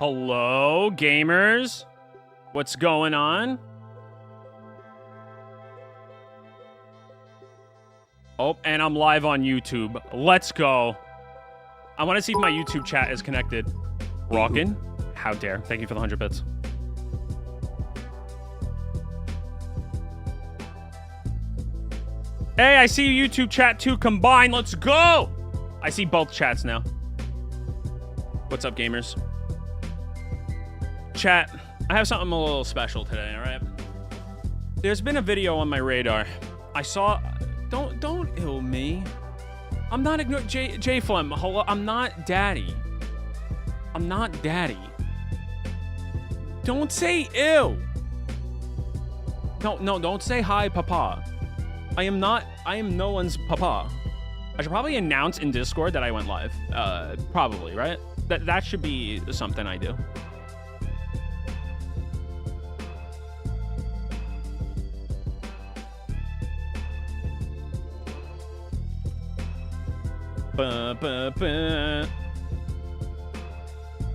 Hello, gamers? What's going on? Oh, and I'm live on YouTube. Let's go. I want to see if my YouTube chat is connected. Rockin'? How dare. Thank you for the 100 bits. Hey, I see YouTube chat too combined. Let's go! I see both chats now. What's up, gamers? Chat, I have something a little special today, alright? There's been a video on my radar. I saw... Don't ill me. I'm not ignoring... J-Flem, hello? I'm not daddy. I'm not daddy. Don't say ill. No, don't say hi, papa. I am no one's papa. I should probably announce in Discord that I went live. Probably, right? That should be something I do.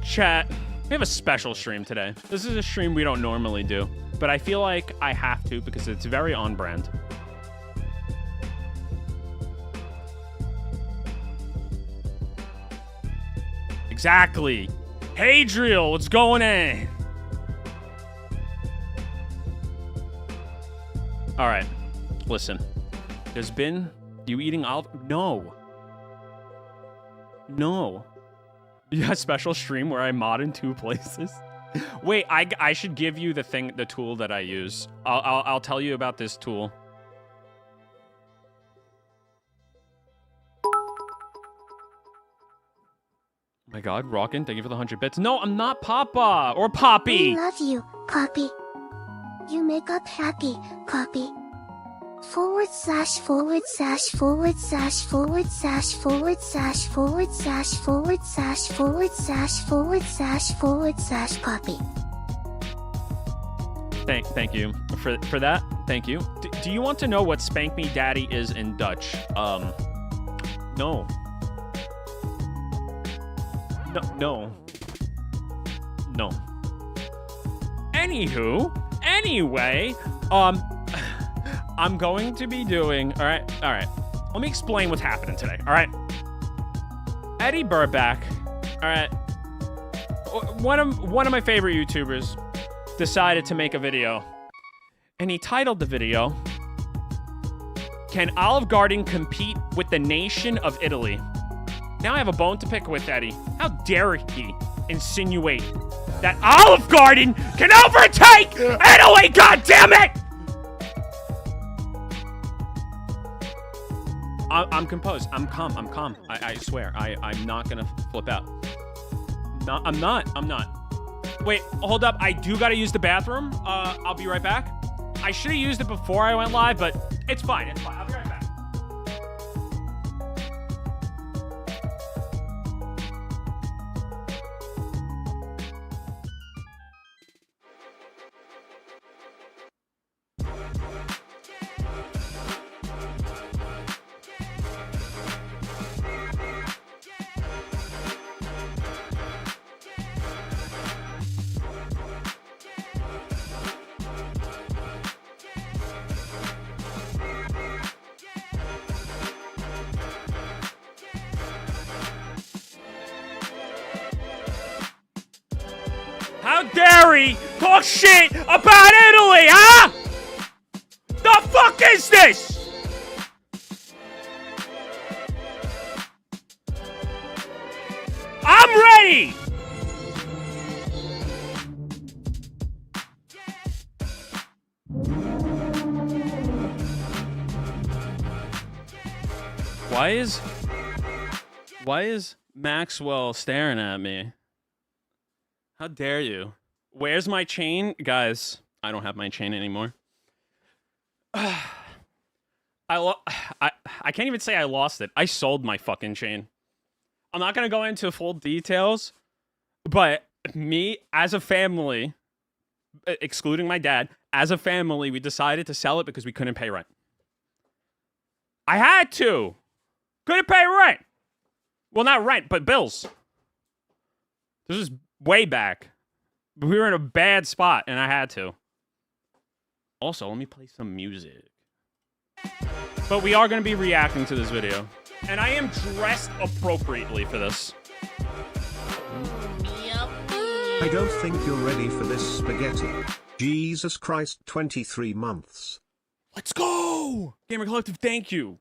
Chat, we have a special stream today. This is a stream we don't normally do, but I feel like I have to because it's very on brand. Exactly. Hey, Drill, what's going on? All right, listen. There's been... You eating olive... No. No. You got a special stream where I mod in 2 places? Wait, I should give you the tool that I use. I'll tell you about this tool. Oh my god, Rockin', thank you for the 100 bits. No, I'm not Papa or Poppy. I love you, Poppy. You make up happy, Poppy. // // Poppy. Thank you for that. Thank you. Do you want to know what Spank Me Daddy is in Dutch? No. No. Anyway, I'm going to be doing, all right. Let me explain what's happening today, all right? Eddie Burback, all right, one of my favorite YouTubers decided to make a video, and he titled the video, "Can Olive Garden compete with the nation of Italy?" Now I have a bone to pick with Eddie. How dare he insinuate that Olive Garden can overtake Italy, goddammit! I'm composed. I'm calm. I swear. I'm not gonna flip out. No, I'm not. Wait, hold up. I do gotta use the bathroom. I'll be right back. I should have used it before I went live, but it's fine. I'll be right back. How dare he talk shit about Italy, huh? The fuck is this? I'm ready. Why is Maxwell staring at me? How dare you? Where's my chain? Guys, I don't have my chain anymore. I can't even say I lost it. I sold my fucking chain. I'm not going to go into full details, but me as a family, excluding my dad, as a family, we decided to sell it because we couldn't pay rent. I had to. Couldn't pay rent. Well, not rent, but bills. This is Way back. We were in a bad spot, and I had to. Also, let me play some music. But we are going to be reacting to this video. And I am dressed appropriately for this. I don't think you're ready for this spaghetti. Jesus Christ, 23 months. Let's go! Gamer Collective, thank you.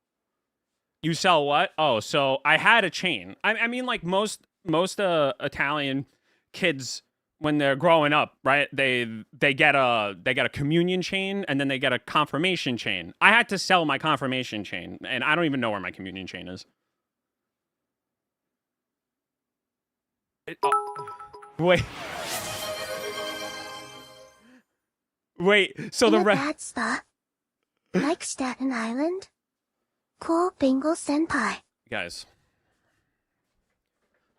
You sell what? Oh, so I had a chain. I mean, like most Italian kids, when they're growing up, right? They get a communion chain, and then they get a confirmation chain. I had to sell my confirmation chain, and I don't even know where my communion chain is. Wait. Wait, so In the a rest... bad spot? Like Staten Island? Cool bingo senpai. Guys,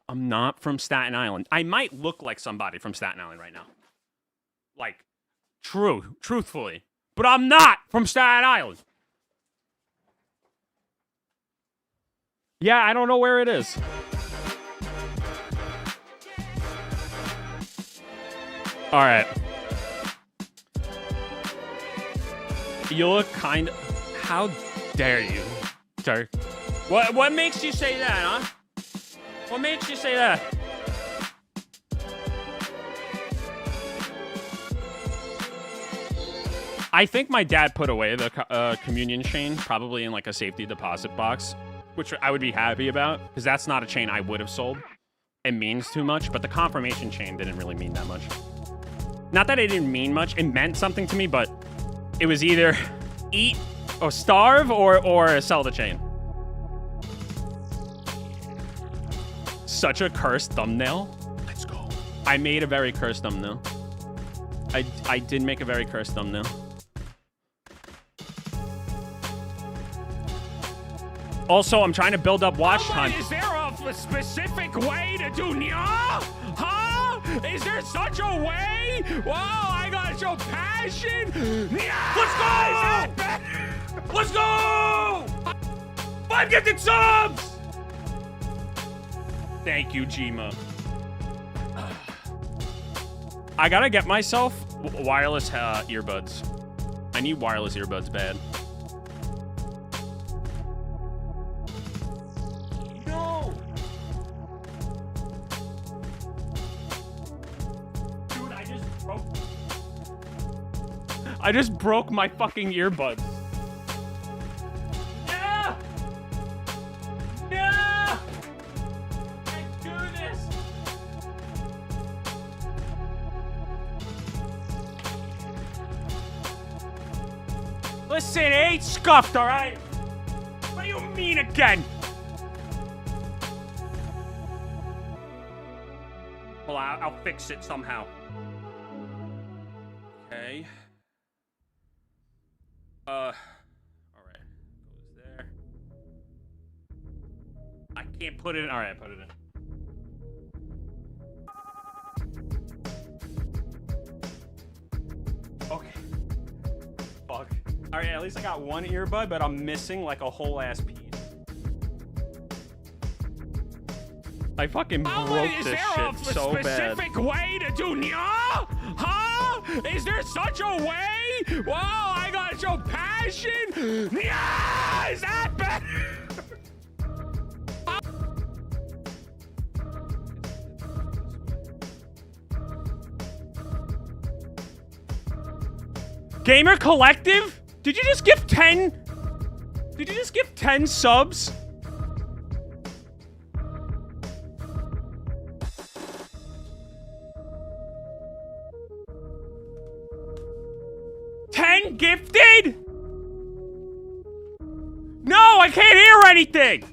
I'm not from Staten Island. I might look like somebody from Staten Island right now. Like, truthfully. But I'm not from Staten Island. Yeah, I don't know where it is. All right. You look kind of... How dare you, Dirk? What makes you say that, huh? What makes you say that? I think my dad put away the communion chain, probably in like a safety deposit box, which I would be happy about, because that's not a chain I would have sold. It means too much, but the confirmation chain didn't really mean that much. Not that it didn't mean much, it meant something to me, but it was either eat or starve or sell the chain. Such a cursed thumbnail. Let's go. I made a very cursed thumbnail. I did make a very cursed thumbnail. Also, I'm trying to build up watch time. Is there a specific way to do nya? Huh? Is there such a way? Wow, I gotta show passion. Nya! Let's go! Let's go! 5 gifted subs! Thank you, Jima. I gotta get myself wireless earbuds. I need wireless earbuds bad. No! Dude, I just broke my fucking earbuds. Yeah! Yeah! I do this! Listen, it ain't scuffed, alright? What do you mean again? Well, I'll fix it somehow. Okay. Alright. Goes there. I can't put it in. Alright, I put it in. Okay. Fuck. Alright, at least I got one earbud, but I'm missing like a whole ass piece. I fucking broke this shit so bad. Is there a specific way to do nya? Huh? Is there such a way? Wow, I gotta show passion. Nya! Is that better? Gamer Collective? Did you just give 10? Did you just give 10 subs? Gifted? No, I can't hear anything.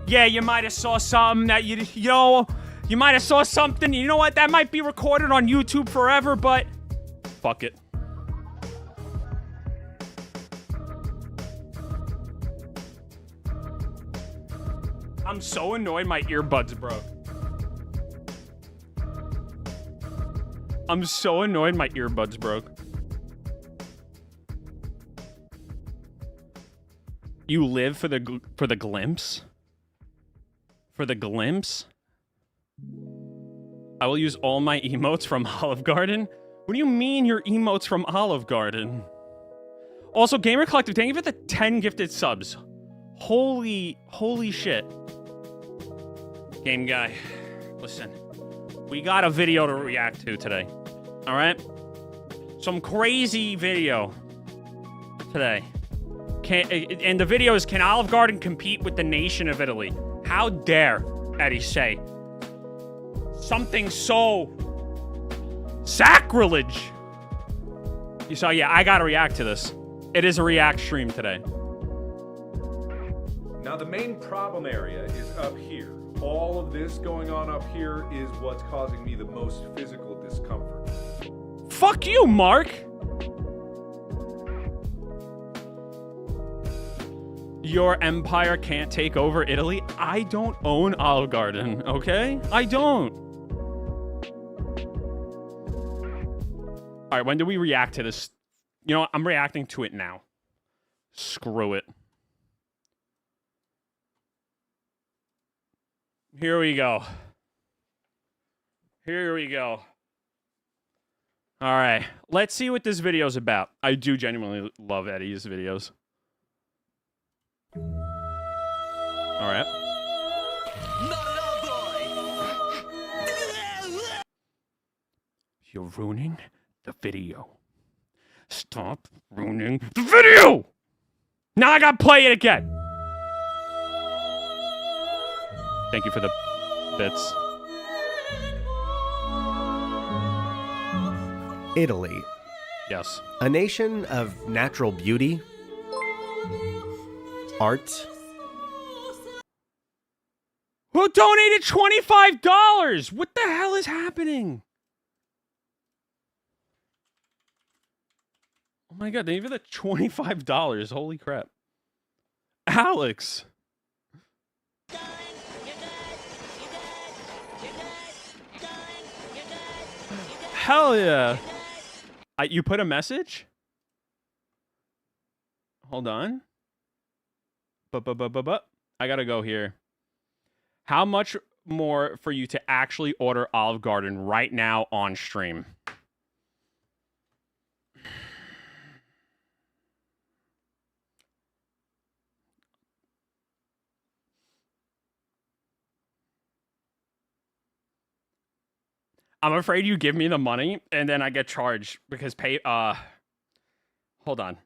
Yeah, you might have saw something that you know, you might have saw something. You know what? That might be recorded on YouTube forever, but fuck it. I'm so annoyed my earbuds broke. I'm so annoyed my earbuds broke. You live for the glimpse? For the glimpse? I will use all my emotes from Olive Garden? What do you mean your emotes from Olive Garden? Also, Gamer Collective, thank you for the 10 gifted subs. Holy shit. Game guy, listen. We got a video to react to today. Alright? Some crazy video today. And the video is, can Olive Garden compete with the nation of Italy? How dare Eddie say something so sacrilege? So yeah, I gotta react to this. It is a react stream today. Now the main problem area is up here. All of this going on up here is what's causing me the most physical discomfort. Fuck you, Mark! Your empire can't take over Italy? I don't own Olive Garden, okay? I don't. Alright, when do we react to this? You know what? I'm reacting to it now. Screw it. Here we go. Here we go. Alright, let's see what this video's about. I do genuinely love Eddie's videos. Alright. You're ruining the video. Stop ruining the video! Now I gotta play it again! Thank you for the bits. Italy, Yes. a nation of natural beauty, art, Who donated $25? What the hell is happening? Oh my god, they gave it $25. Holy crap. Alex. Hell yeah. You put a message? Hold on. I gotta go here. How much more for you to actually order Olive Garden right now on stream? I'm afraid you give me the money and then I get charged because hold on.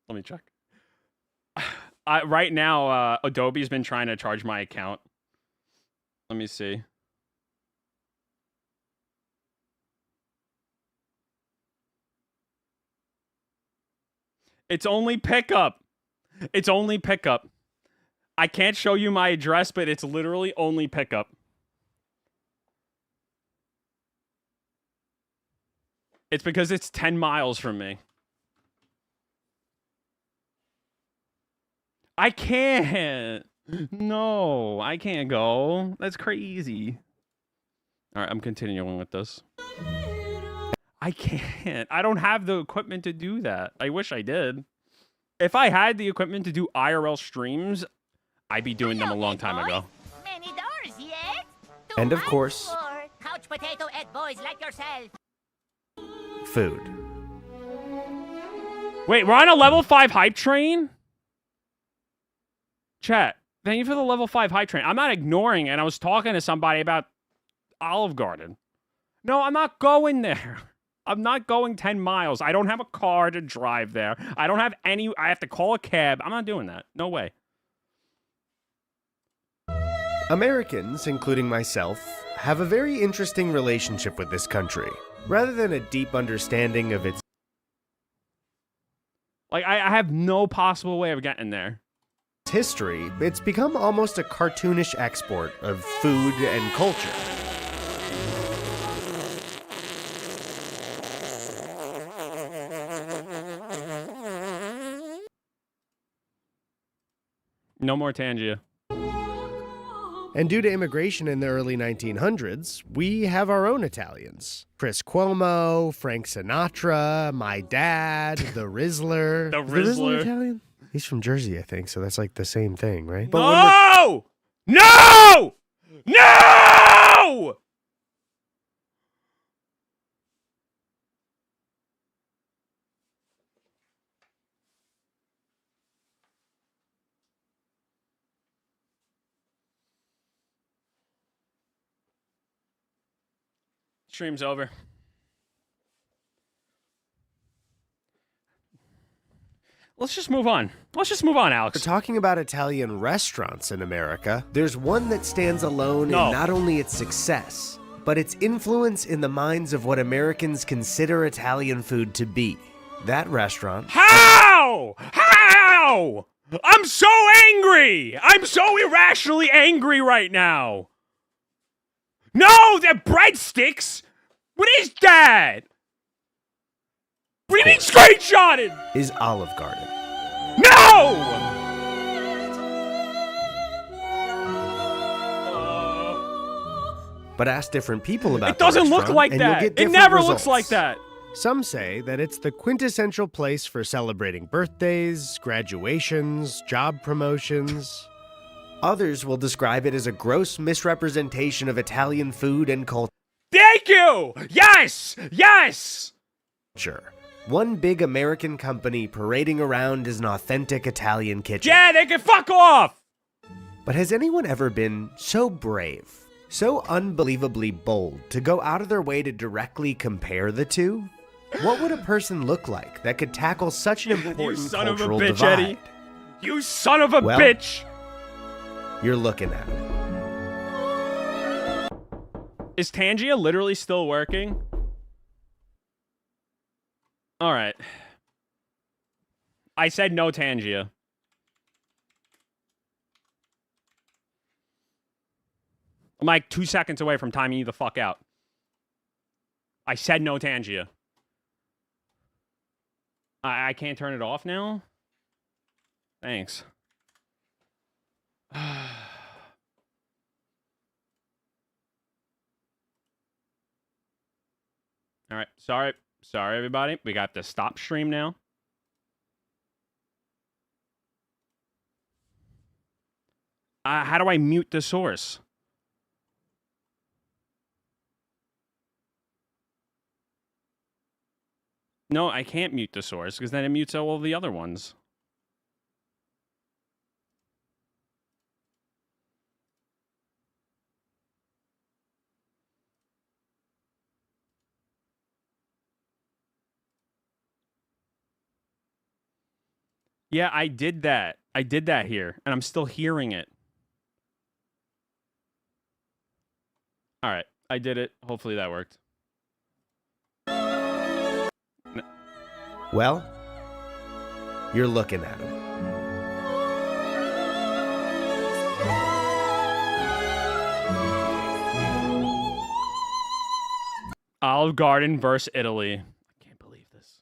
Let me check. Right now, Adobe's been trying to charge my account. Let me see. It's only pickup. It's only pickup. I can't show you my address, but it's literally only pickup. It's because it's 10 miles from me. I can't. No, I can't go. That's crazy. All right, I'm continuing with this. I can't. I don't have the equipment to do that. I wish I did. If I had the equipment to do IRL streams, I'd be doing them a long time ago. Many doors yet? and of course, Couch potato head boys like yourself. food. Wait, we're on a level 5 hype train? Chat, thank you for the level 5 hype train. I'm not ignoring it. I was talking to somebody about Olive Garden. No, I'm not going there. I'm not going 10 miles. I don't have a car to drive there. I don't have any... I have to call a cab. I'm not doing that. No way. Americans, including myself, have a very interesting relationship with this country. Rather than a deep understanding of its Like, I have no possible way of getting there. history, it's become almost a cartoonish export of food and culture. No more Tangia. And due to immigration in the early 1900s, we have our own Italians. Chris Cuomo, Frank Sinatra, my dad, the Rizzler. The Is Rizzler Rizzler. Italian? He's from Jersey, I think, so that's like the same thing, right? No! No! No! Stream's over. Let's just move on. Let's just move on, We're Alex. talking about Italian restaurants in America. There's one that stands alone No. in not only its success, but its influence in the minds of what Americans consider Italian food to be. That restaurant. How? How? I'm so angry! I'm so irrationally angry right now! No, they're breadsticks! What is that? What do you mean screenshotted? Is Olive Garden. No! But ask different people about It doesn't the look restaurant, like and you'll that. get It different never results. looks like that. Some say that it's the quintessential place for celebrating birthdays, graduations, job promotions. Others will describe it as a gross misrepresentation of Italian food and Thank you! Yes! Yes! culture. One big American company parading around as an authentic Italian kitchen. Yeah, they can fuck off! But has anyone ever been so brave, so unbelievably bold to go out of their way to directly compare the two? What would a person look like that could tackle such an important son of a cultural bitch, divide? Eddie. You son of a Well- bitch! You're looking at it. Is Tangia literally still working? Alright. I said no Tangia. I'm like 2 seconds away from timing you the fuck out. I said no Tangia. I can't turn it off now? Thanks. All right, sorry, everybody. We got to stop stream now. How do I mute the source? No, I can't mute the source because then it mutes all the other ones. Yeah, I did that. I did that here, and I'm still hearing it. All right, I did it. Hopefully that worked. Well, you're looking at him. Olive Garden versus Italy. I can't believe this.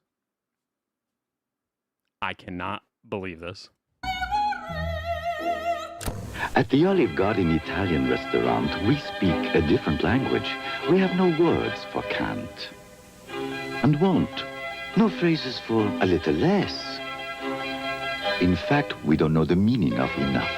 I cannot believe this. At the Olive Garden Italian restaurant, we speak a different language. We have no words for can't and won't. No phrases for a little less. In fact, we don't know the meaning of enough.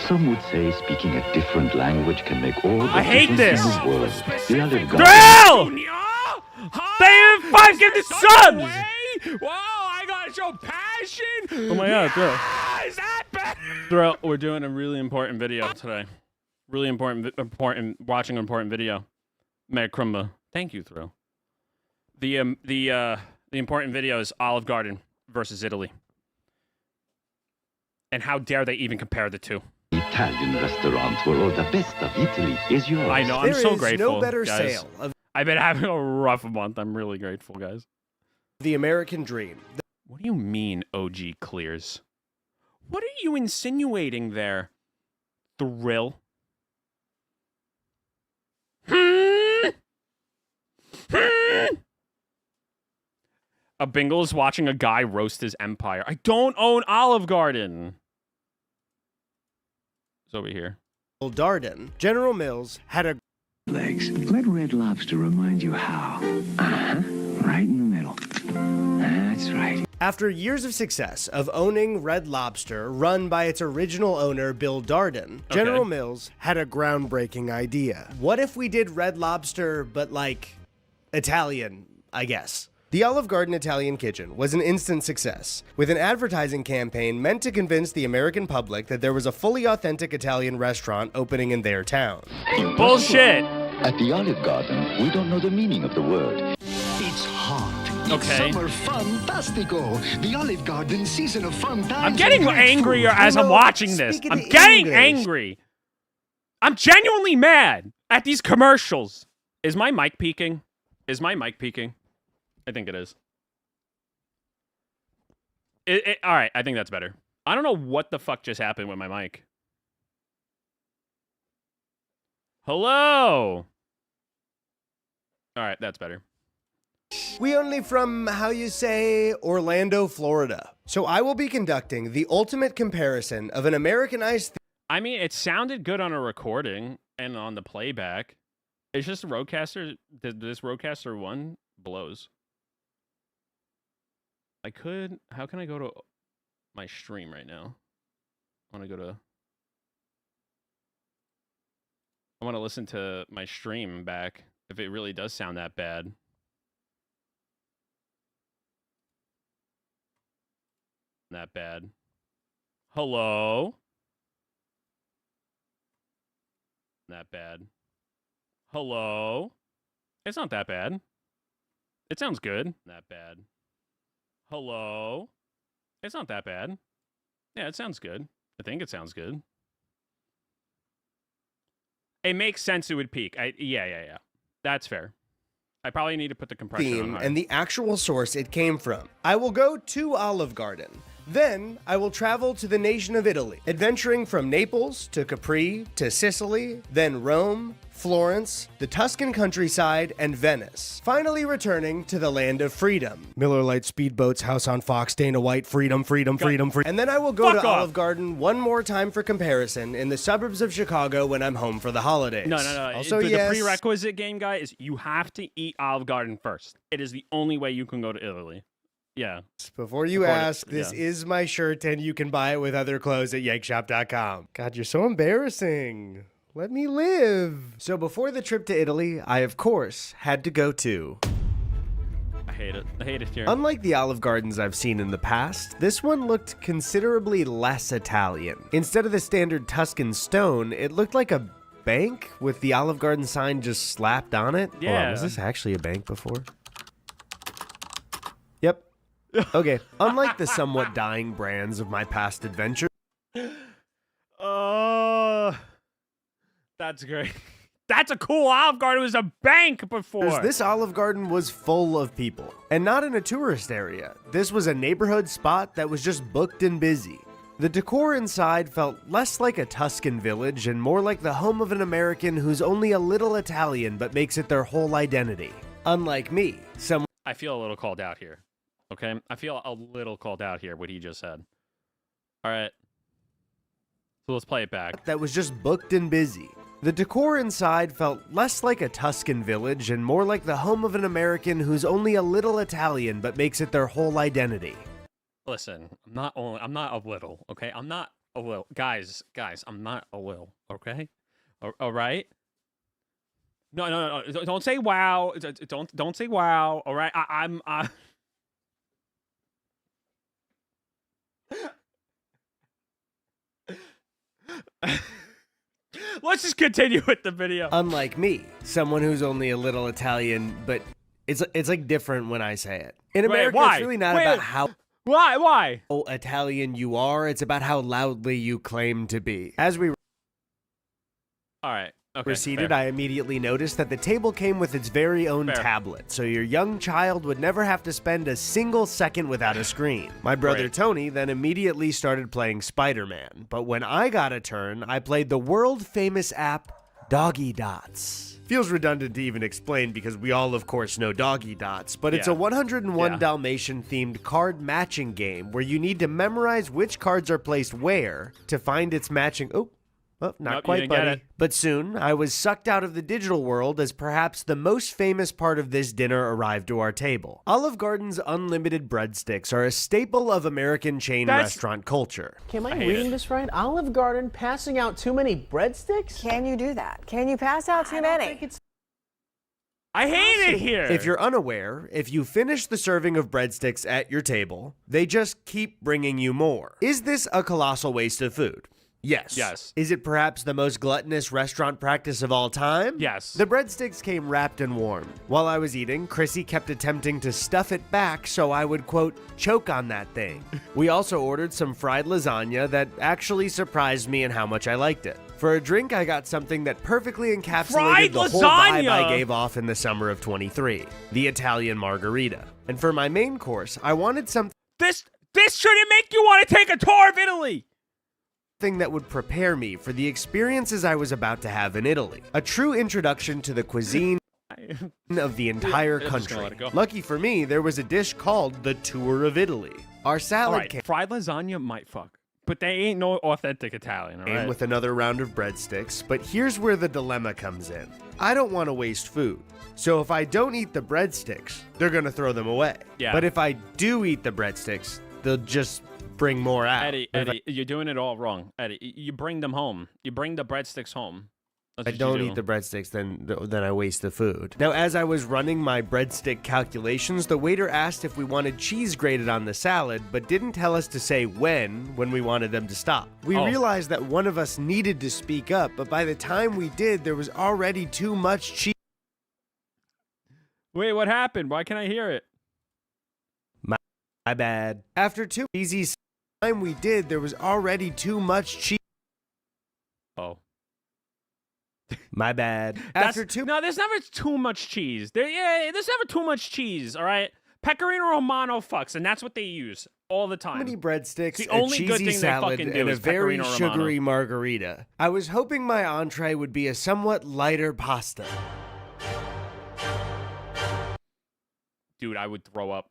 Some would say speaking a different language can make all the I hate difference this. in the world. The Olive Garden. Drill! They even 5 give the subs! Whoa, I gotta show passion! Oh my god, Thrill. Is that bad? Thrill, we're doing a really important video today. Really important, watching an important video. Macrumba. Thank you, Thrill. The important video is Olive Garden versus Italy. And how dare they even compare the two? Italian restaurant where all the best of Italy is yours. I know, I'm so There is grateful, no better guys. sale of I've been having a rough month. I'm really grateful, guys. the American dream. What do you mean OG clears? What are you insinuating there, Thrill? A Bingle is watching a guy roast his empire. I don't own Olive Garden. It's over here. Darden, General Mills had a Legs. Let Red Lobster remind you how. Uh-huh. Right in the middle. That's right. After years of success of owning Red Lobster, run by its original owner, Bill Darden, General Mills had a groundbreaking idea. What if we did Red Lobster, but like Italian, I guess? The Olive Garden Italian Kitchen was an instant success, with an advertising campaign meant to convince the American public that there was a fully authentic Italian restaurant opening in their town. Bullshit. At the Olive Garden, we don't know the meaning of the word. It's hot. Okay. It's summer fantastico. The Olive Garden season of fun times. I'm getting and great angrier food. as I'm watching this. speaking I'm getting English. angry. I'm genuinely mad at these commercials. Is my mic peaking? Is my mic peaking? I think it is. All right, I think that's better. I don't know what the fuck just happened with my mic. Hello. All right, that's better. We only from, how you say, Orlando, Florida. So I will be conducting the ultimate comparison of an Americanized I mean, it sounded good on a recording and on the playback. It's just Rodecaster. This Rodecaster 1 blows. How can I go to my stream right now? I want to listen to my stream back if it really does sound that bad. That bad. Hello? That bad. Hello? It's not that bad. It sounds good. That bad. Hello? It's not that bad. Yeah, it sounds good. I think it sounds good. It makes sense it would peak. Yeah. That's fair. I probably need to put the compression on theme hard. and the actual source it came from. I will go to Olive Garden. Then I will travel to the nation of Italy, adventuring from Naples to Capri to Sicily, then Rome, Florence, the Tuscan countryside, and Venice. Finally returning to the land of freedom. Miller Lite speedboats, House on Fox, Dana White, freedom. And then I will go Fuck to off. Olive Garden one more time for comparison in the suburbs of Chicago when I'm home for the holidays. No. Also, the yes, prerequisite game guy is you have to eat Olive Garden first. It is the only way you can go to Italy. Yeah. before you According- ask, this yeah. is my shirt and you can buy it with other clothes at yankshop.com. God, you're so embarrassing. Let me live. So before the trip to Italy, I of course had to go to... I hate it. I hate it here. Unlike the Olive Gardens I've seen in the past, this one looked considerably less Italian. Instead of the standard Tuscan stone, it looked like a bank with the Olive Garden sign just slapped on it. Hold on, Yeah. was this actually a bank before? Yep. Okay. Unlike the somewhat dying brands of my past adventures, That's great. That's a cool Olive Garden. It was a bank before. this Olive Garden was full of people. And not in a tourist area. This was a neighborhood spot that was just booked and busy. The decor inside felt less like a Tuscan village and more like the home of an American who's only a little Italian but makes it their whole identity. Unlike me, someone I feel a little called out here. Okay? I feel a little called out here, what he just said. All right. So let's play it back. that was just booked and busy. The decor inside felt less like a Tuscan village and more like the home of an American who's only a little Italian but makes it their whole identity. Listen, I'm not a little, okay? I'm not a little. Guys, I'm not a little, okay? All right? No. Don't say wow. Don't say wow, all right? I'm Let's just continue with the video. Unlike me, someone who's only a little Italian, but it's like different when I say it. In America, why? it's really not Wait, about how Why? Italian you are, it's about how loudly you claim to be. As we All right. Okay. proceeded, fair. I immediately noticed that the table came with its very own Fair. tablet, so your young child would never have to spend a single second without a screen. My brother Right. Tony then immediately started playing Spider-Man, but when I got a turn, I played the world-famous app Doggy Dots. Feels redundant to even explain because we all, of course, know Doggy Dots, but it's Yeah. a 101 Yeah. Dalmatian-themed card matching game where you need to memorize which cards are placed where to find its matching... Oh, Well, not Nope, you quite, didn't get buddy. it. But soon, I was sucked out of the digital world as perhaps the most famous part of this dinner arrived to our table. Olive Garden's unlimited breadsticks are a staple of American chain That's- restaurant culture. Am I hate reading it. this right? Olive Garden passing out too many breadsticks? Can you do that? Can you pass out too many? I hate it here. If you're unaware, if you finish the serving of breadsticks at your table, they just keep bringing you more. Is this a colossal waste of food? Yes. Yes. Is it perhaps the most gluttonous restaurant practice of all time? Yes. The breadsticks came wrapped and warm. While I was eating, Chrissy kept attempting to stuff it back so I would, quote, choke on that thing. We also ordered some fried lasagna that actually surprised me in how much I liked it. For a drink, I got something that perfectly encapsulated Fried the whole vibe lasagna! I gave off in the summer of 23, the Italian margarita. And for my main course, I wanted something This shouldn't make you want to take a tour of Italy. that would prepare me for the experiences I was about to have in Italy. A true introduction to the cuisine of the entire I'm just gonna country. let it go. Lucky for me, there was a dish called the Tour of Italy. Our All salad right, came fried lasagna might fuck, but they ain't no authentic Italian. All right. with another round of breadsticks, but here's where the dilemma comes in. I don't want to waste food. So if I don't eat the breadsticks, they're going to throw them away. Yeah. But if I do eat the breadsticks, they'll just bring more out. Eddie, you're doing it all wrong. Eddie, you bring them home. You bring the breadsticks home. That's I what you don't do. eat the breadsticks, then I waste the food. Now, as I was running my breadstick calculations, the waiter asked if we wanted cheese grated on the salad, but didn't tell us to say when we wanted them to stop. We Oh. realized that one of us needed to speak up, but by the time we did, there was already too much cheese. Wait, what happened? Why can't I hear it? My bad. After too easy time we did, there was already too much cheese. Oh. My bad. That's- After too No, there's never too much cheese. There's never too much cheese, all right? Pecorino Romano fucks, and that's what they use all the time. many breadsticks, The a only good cheesy thing they salad, fucking do and a is very Pecorino Romano. sugary margarita. I was hoping my entree would be a somewhat lighter pasta. Dude, I would throw up.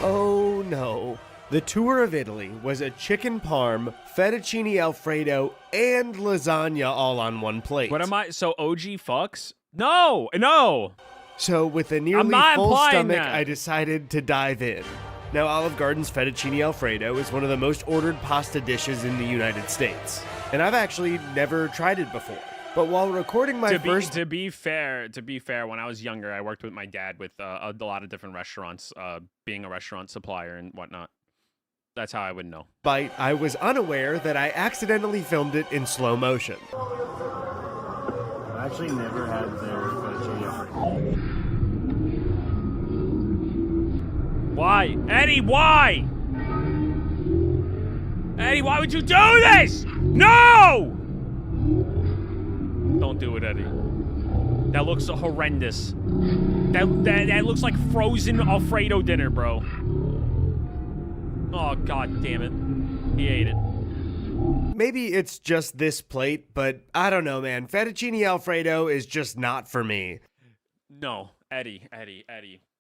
Oh no. The tour of Italy was a chicken parm, fettuccine alfredo, and lasagna all on one plate. What am I? So OG fucks? No, no. So with a nearly not full implying stomach, that. I decided to dive in. Now, Olive Garden's fettuccine alfredo is one of the most ordered pasta dishes in the United States. And I've actually never tried it before. But while recording my first To be fair, when I was younger, I worked with my dad with a lot of different restaurants, being a restaurant supplier and whatnot. That's how I would know. bite, I was unaware that I accidentally filmed it in slow motion. I actually never had their fettuccine alfredo. Why? Eddie, why? Eddie, why would you do this? No! Don't do it, Eddie. That looks horrendous. That looks like frozen Alfredo dinner, bro. Oh, god damn it. He ate it. Maybe it's just this plate, but I don't know, man. Fettuccine Alfredo is just not for me. No, Eddie.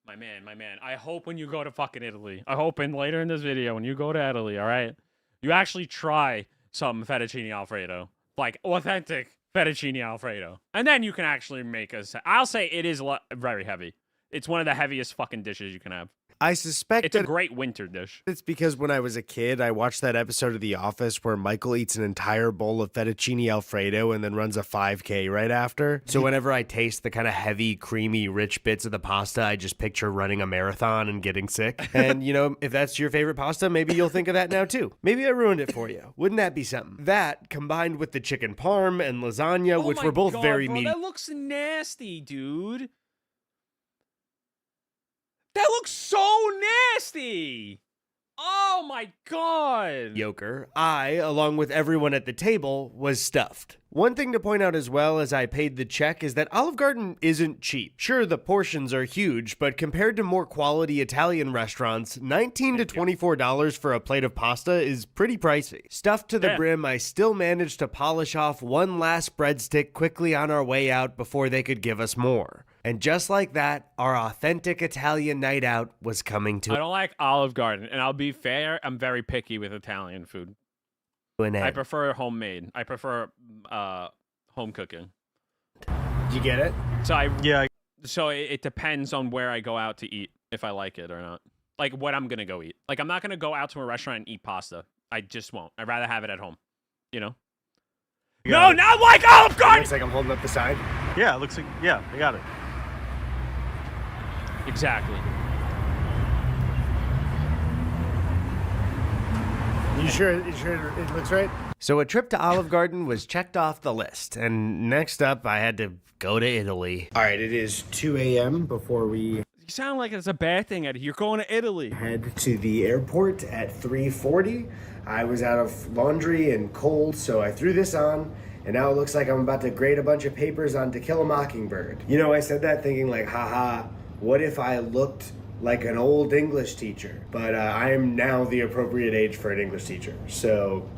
My man. I hope when you go to fucking Italy, I hope later in this video, when you go to Italy, all right, you actually try some fettuccine Alfredo. Like, authentic fettuccine Alfredo. And then you can actually make I'll say it is very heavy. It's one of the heaviest fucking dishes you can have. I suspect It's a that great winter dish. it's because when I was a kid, I watched that episode of The Office where Michael eats an entire bowl of fettuccine Alfredo and then runs a 5K right after. So whenever I taste the kind of heavy, creamy, rich bits of the pasta, I just picture running a marathon and getting sick. And, you know, if that's your favorite pasta, maybe you'll think of that now too. Maybe I ruined it for you. Wouldn't that be something? That, combined with the chicken parm and lasagna, which Oh were both God, very bro, meaty. That looks nasty, dude. That looks so nasty. Oh my god. Mediocre, I, along with everyone at the table, was stuffed. One thing to point out as well as I paid the check is that Olive Garden isn't cheap. Sure, the portions are huge, but compared to more quality Italian restaurants, $19 to $24 for a plate of pasta is pretty pricey. Stuffed to the Yeah. brim, I still managed to polish off one last breadstick quickly on our way out before they could give us more. And just like that, our authentic Italian night out was coming to I don't like Olive Garden, and I'll be fair, I'm very picky with Italian food. an I egg. prefer homemade. I prefer home cooking. Did you get it? So Yeah. So it depends on where I go out to eat, if I like it or not. Like what I'm gonna go eat. Like I'm not gonna go out to a restaurant and eat pasta. I just won't. I'd rather have it at home. You know? No, not like Olive Garden! Looks like I'm holding up the sign. Yeah, it looks like, yeah, I got it. Exactly. You sure it looks right? So a trip to Olive Garden was checked off the list, and next up I had to go to Italy. All right, it is 2 a.m. before we You sound like it's a bad thing, Eddie. You're going to Italy. head to the airport at 3:40. I was out of laundry and cold, so I threw this on, and now it looks like I'm about to grade a bunch of papers on To Kill a Mockingbird. You know, I said that thinking like, haha, what if I looked like an old English teacher? But I am now the appropriate age for an English teacher, so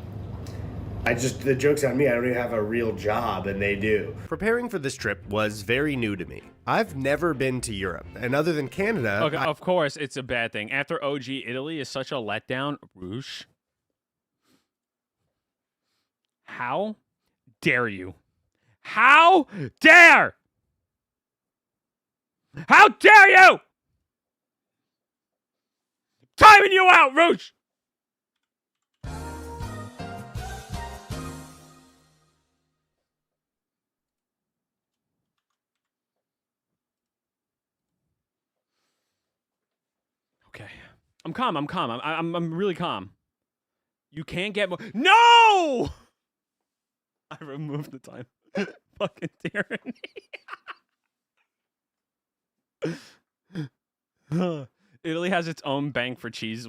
the joke's on me. I don't even have a real job, and they do. Preparing for this trip was very new to me. I've never been to Europe, and other than Canada... Okay, of course, it's a bad thing. After OG, Italy is such a letdown. Roosh. How dare you? How dare! How dare you! Timing you out, Roosh! Okay. I'm calm. I'm really calm. You can't get more. No! I removed the time. Fucking tyranny. Italy has its own bank for cheese.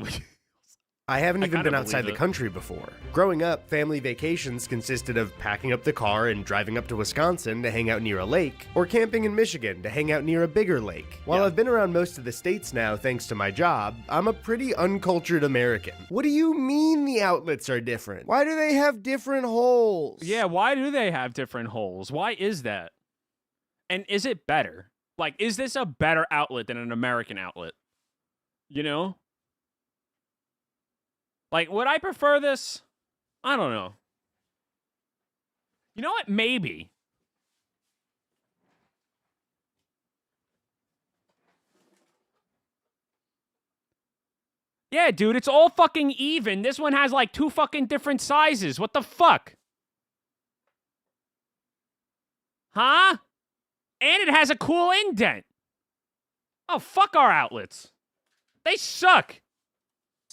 I haven't even kinda been outside believe the it. country before. Growing up, family vacations consisted of packing up the car and driving up to Wisconsin to hang out near a lake, or camping in Michigan to hang out near a bigger lake. While I've been around most of the states now thanks to my job, I'm a pretty uncultured American. What do you mean the outlets are different? Why do they have different holes? Yeah, why do they have different holes? Why is that? And is it better? Like, is this a better outlet than an American outlet? You know? Like, would I prefer this? I don't know. You know what? Maybe. Yeah, dude, it's all fucking even. This one has like 2 fucking different sizes. What the fuck? Huh? And it has a cool indent. Oh, fuck our outlets. They suck.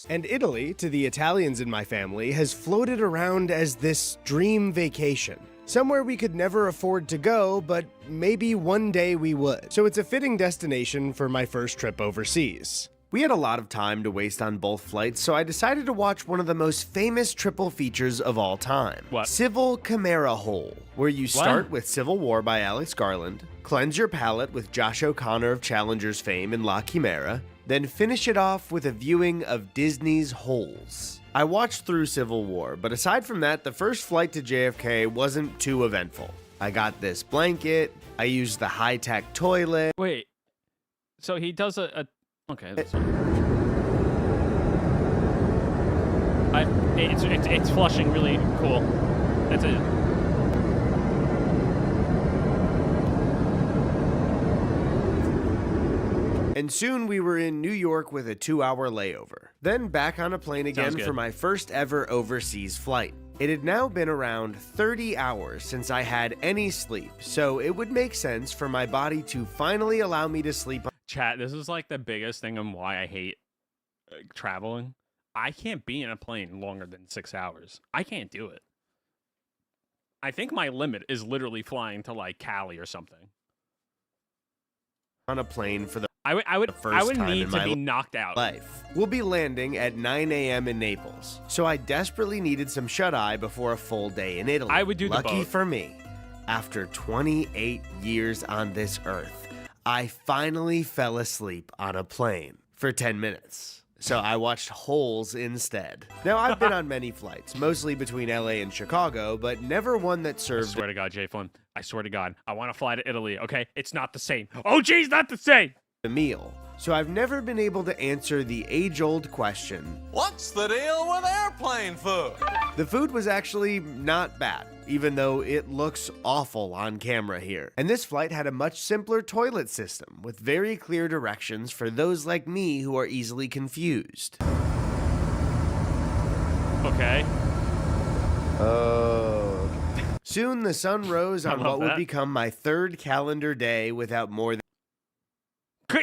And Italy, to the Italians in my family, has floated around as this dream vacation. Somewhere we could never afford to go, but maybe one day we would. So it's a fitting destination for my first trip overseas. We had a lot of time to waste on both flights, so I decided to watch one of the most famous triple features of all time. What? Civil Chimera Hole, where you start with Civil War by Alex Garland, cleanse your palate with Josh O'Connor of Challengers fame in La Chimera, then finish it off with a viewing of Disney's Holes. I watched through Civil War, but aside from that, the first flight to JFK wasn't too eventful. I got this blanket, I used the high-tech toilet. Wait. So he does a okay, that's it's flushing really cool. That's it. And soon we were in New York with a 2-hour layover. Then back on a plane again Sounds good. for my first ever overseas flight. It had now been around 30 hours since I had any sleep, so it would make sense for my body to finally allow me to sleep. Chat, this is like the biggest thing on why I hate traveling. I can't be in a plane longer than 6 hours. I can't do it. I think my limit is literally flying to like Cali or something. On a plane for the I would first time need in to my be knocked out. life. We'll be landing at 9 a.m. in Naples, so I desperately needed some shut-eye before a full day in Italy. I would do the Lucky both. for me, after 28 years on this earth, I finally fell asleep on a plane for 10 minutes. So I watched Holes instead. Now, I've been on many flights, mostly between LA and Chicago, but never one that I served swear to God, Jay Flynn. I swear to God, I want to fly to Italy, okay? It's not the same. Oh, geez, not the same. a meal. So I've never been able to answer the age-old question, what's the deal with airplane food? The food was actually not bad, even though it looks awful on camera here. And this flight had a much simpler toilet system with very clear directions for those like me who are easily confused. Okay. Oh. Soon the sun rose on what would that. become my third calendar day without more than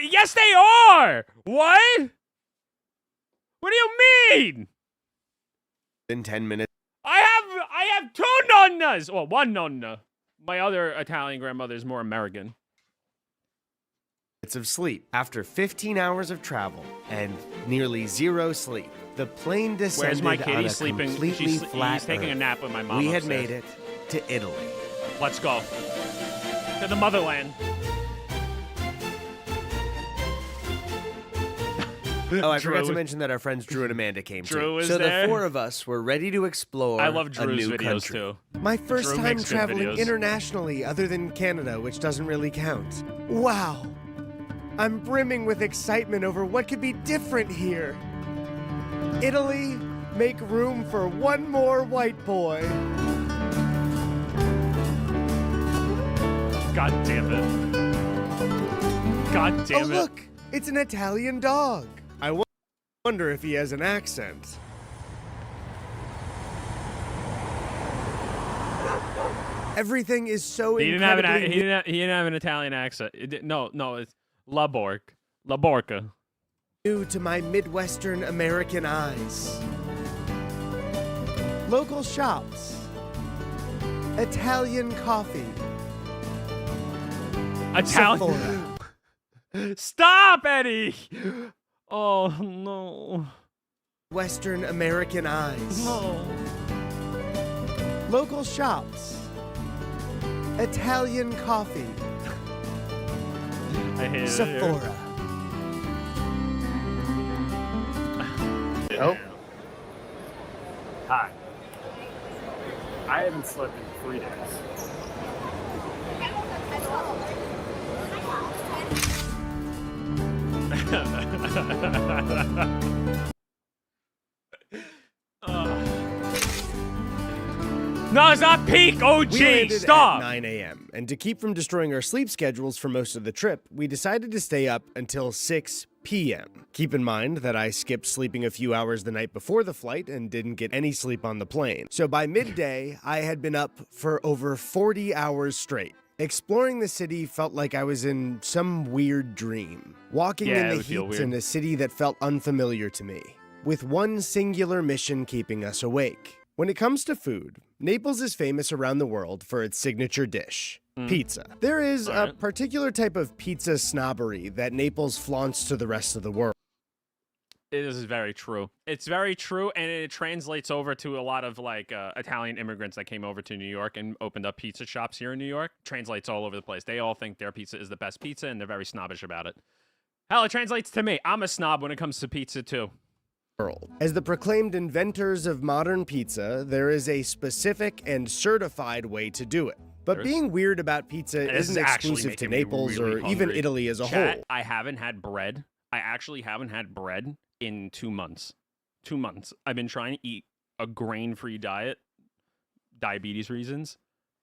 Yes, they are! What? What do you mean? 10 minutes. I have 2 nonnas! Well, 1 nonna. My other Italian grandmother is more American. Of sleep. After 15 hours of travel and nearly 0 sleep, the plane descended Where's my kitty on a sleeping? completely flat He's taking a Earth. nap with my mom We had upstairs. made it to Italy. Let's go. To the motherland. Oh, I forgot to Drew. mention that our friends Drew and Amanda came Drew too. is So there. the 4 of us were ready to explore I love a Drew's new videos country. too. My first Drew time makes good traveling videos. internationally other than Canada, which doesn't really count. Wow. I'm brimming with excitement over what could be different here. Italy, make room for one more white boy. God damn it. God damn it. Oh, look, it's an Italian dog. I wonder if he has an accent. Everything is so He didn't have incredibly an he didn't have an Italian accent. No, it's La Borca. new to my Midwestern American eyes. Local shops. Italian coffee. Italian. Stop, Eddie. Oh no. Western American eyes. No. Local shops. Italian coffee. I hate it. Sephora. Oh. Hi. I haven't slept in 3 days. No, it's not peak OG. We landed Stop. at 9 a.m. And to keep from destroying our sleep schedules for most of the trip, we decided to stay up until 6 p.m. Keep in mind that I skipped sleeping a few hours the night before the flight and didn't get any sleep on the plane. So by midday, I had been up for over 40 hours straight. Exploring the city felt like I was in some weird dream. Walking Yeah, it in the would feel heat weird. in a city that felt unfamiliar to me, with one singular mission keeping us awake. When it comes to food, Naples is famous around the world for its signature dish, pizza. There is a Alright. particular type of pizza snobbery that Naples flaunts to the rest of the world. This is very true. It's very true, and it translates over to a lot of like Italian immigrants that came over to New York and opened up pizza shops here in New York. Translates all over the place. They all think their pizza is the best pizza, and they're very snobbish about it. Hell, it translates to me. I'm a snob when it comes to pizza too. As the proclaimed inventors of modern pizza, there is a specific and certified way to do it. But There's- being weird about pizza And this isn't is actually exclusive to making me Naples really or even hungry. Italy as a Chat, whole. I haven't had bread. I actually haven't had bread in 2 months. 2 months. I've been trying to eat a grain-free diet, diabetes reasons,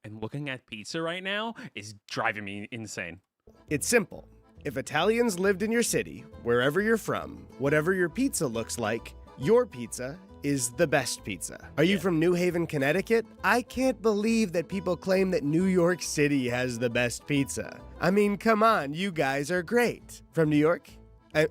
and looking at pizza right now is driving me insane. It's simple. If Italians lived in your city, wherever you're from, whatever your pizza looks like, your pizza is the best pizza. Are you from New Haven, Connecticut? I can't believe that people claim that New York City has the best pizza. I mean, come on, you guys are great. From New York?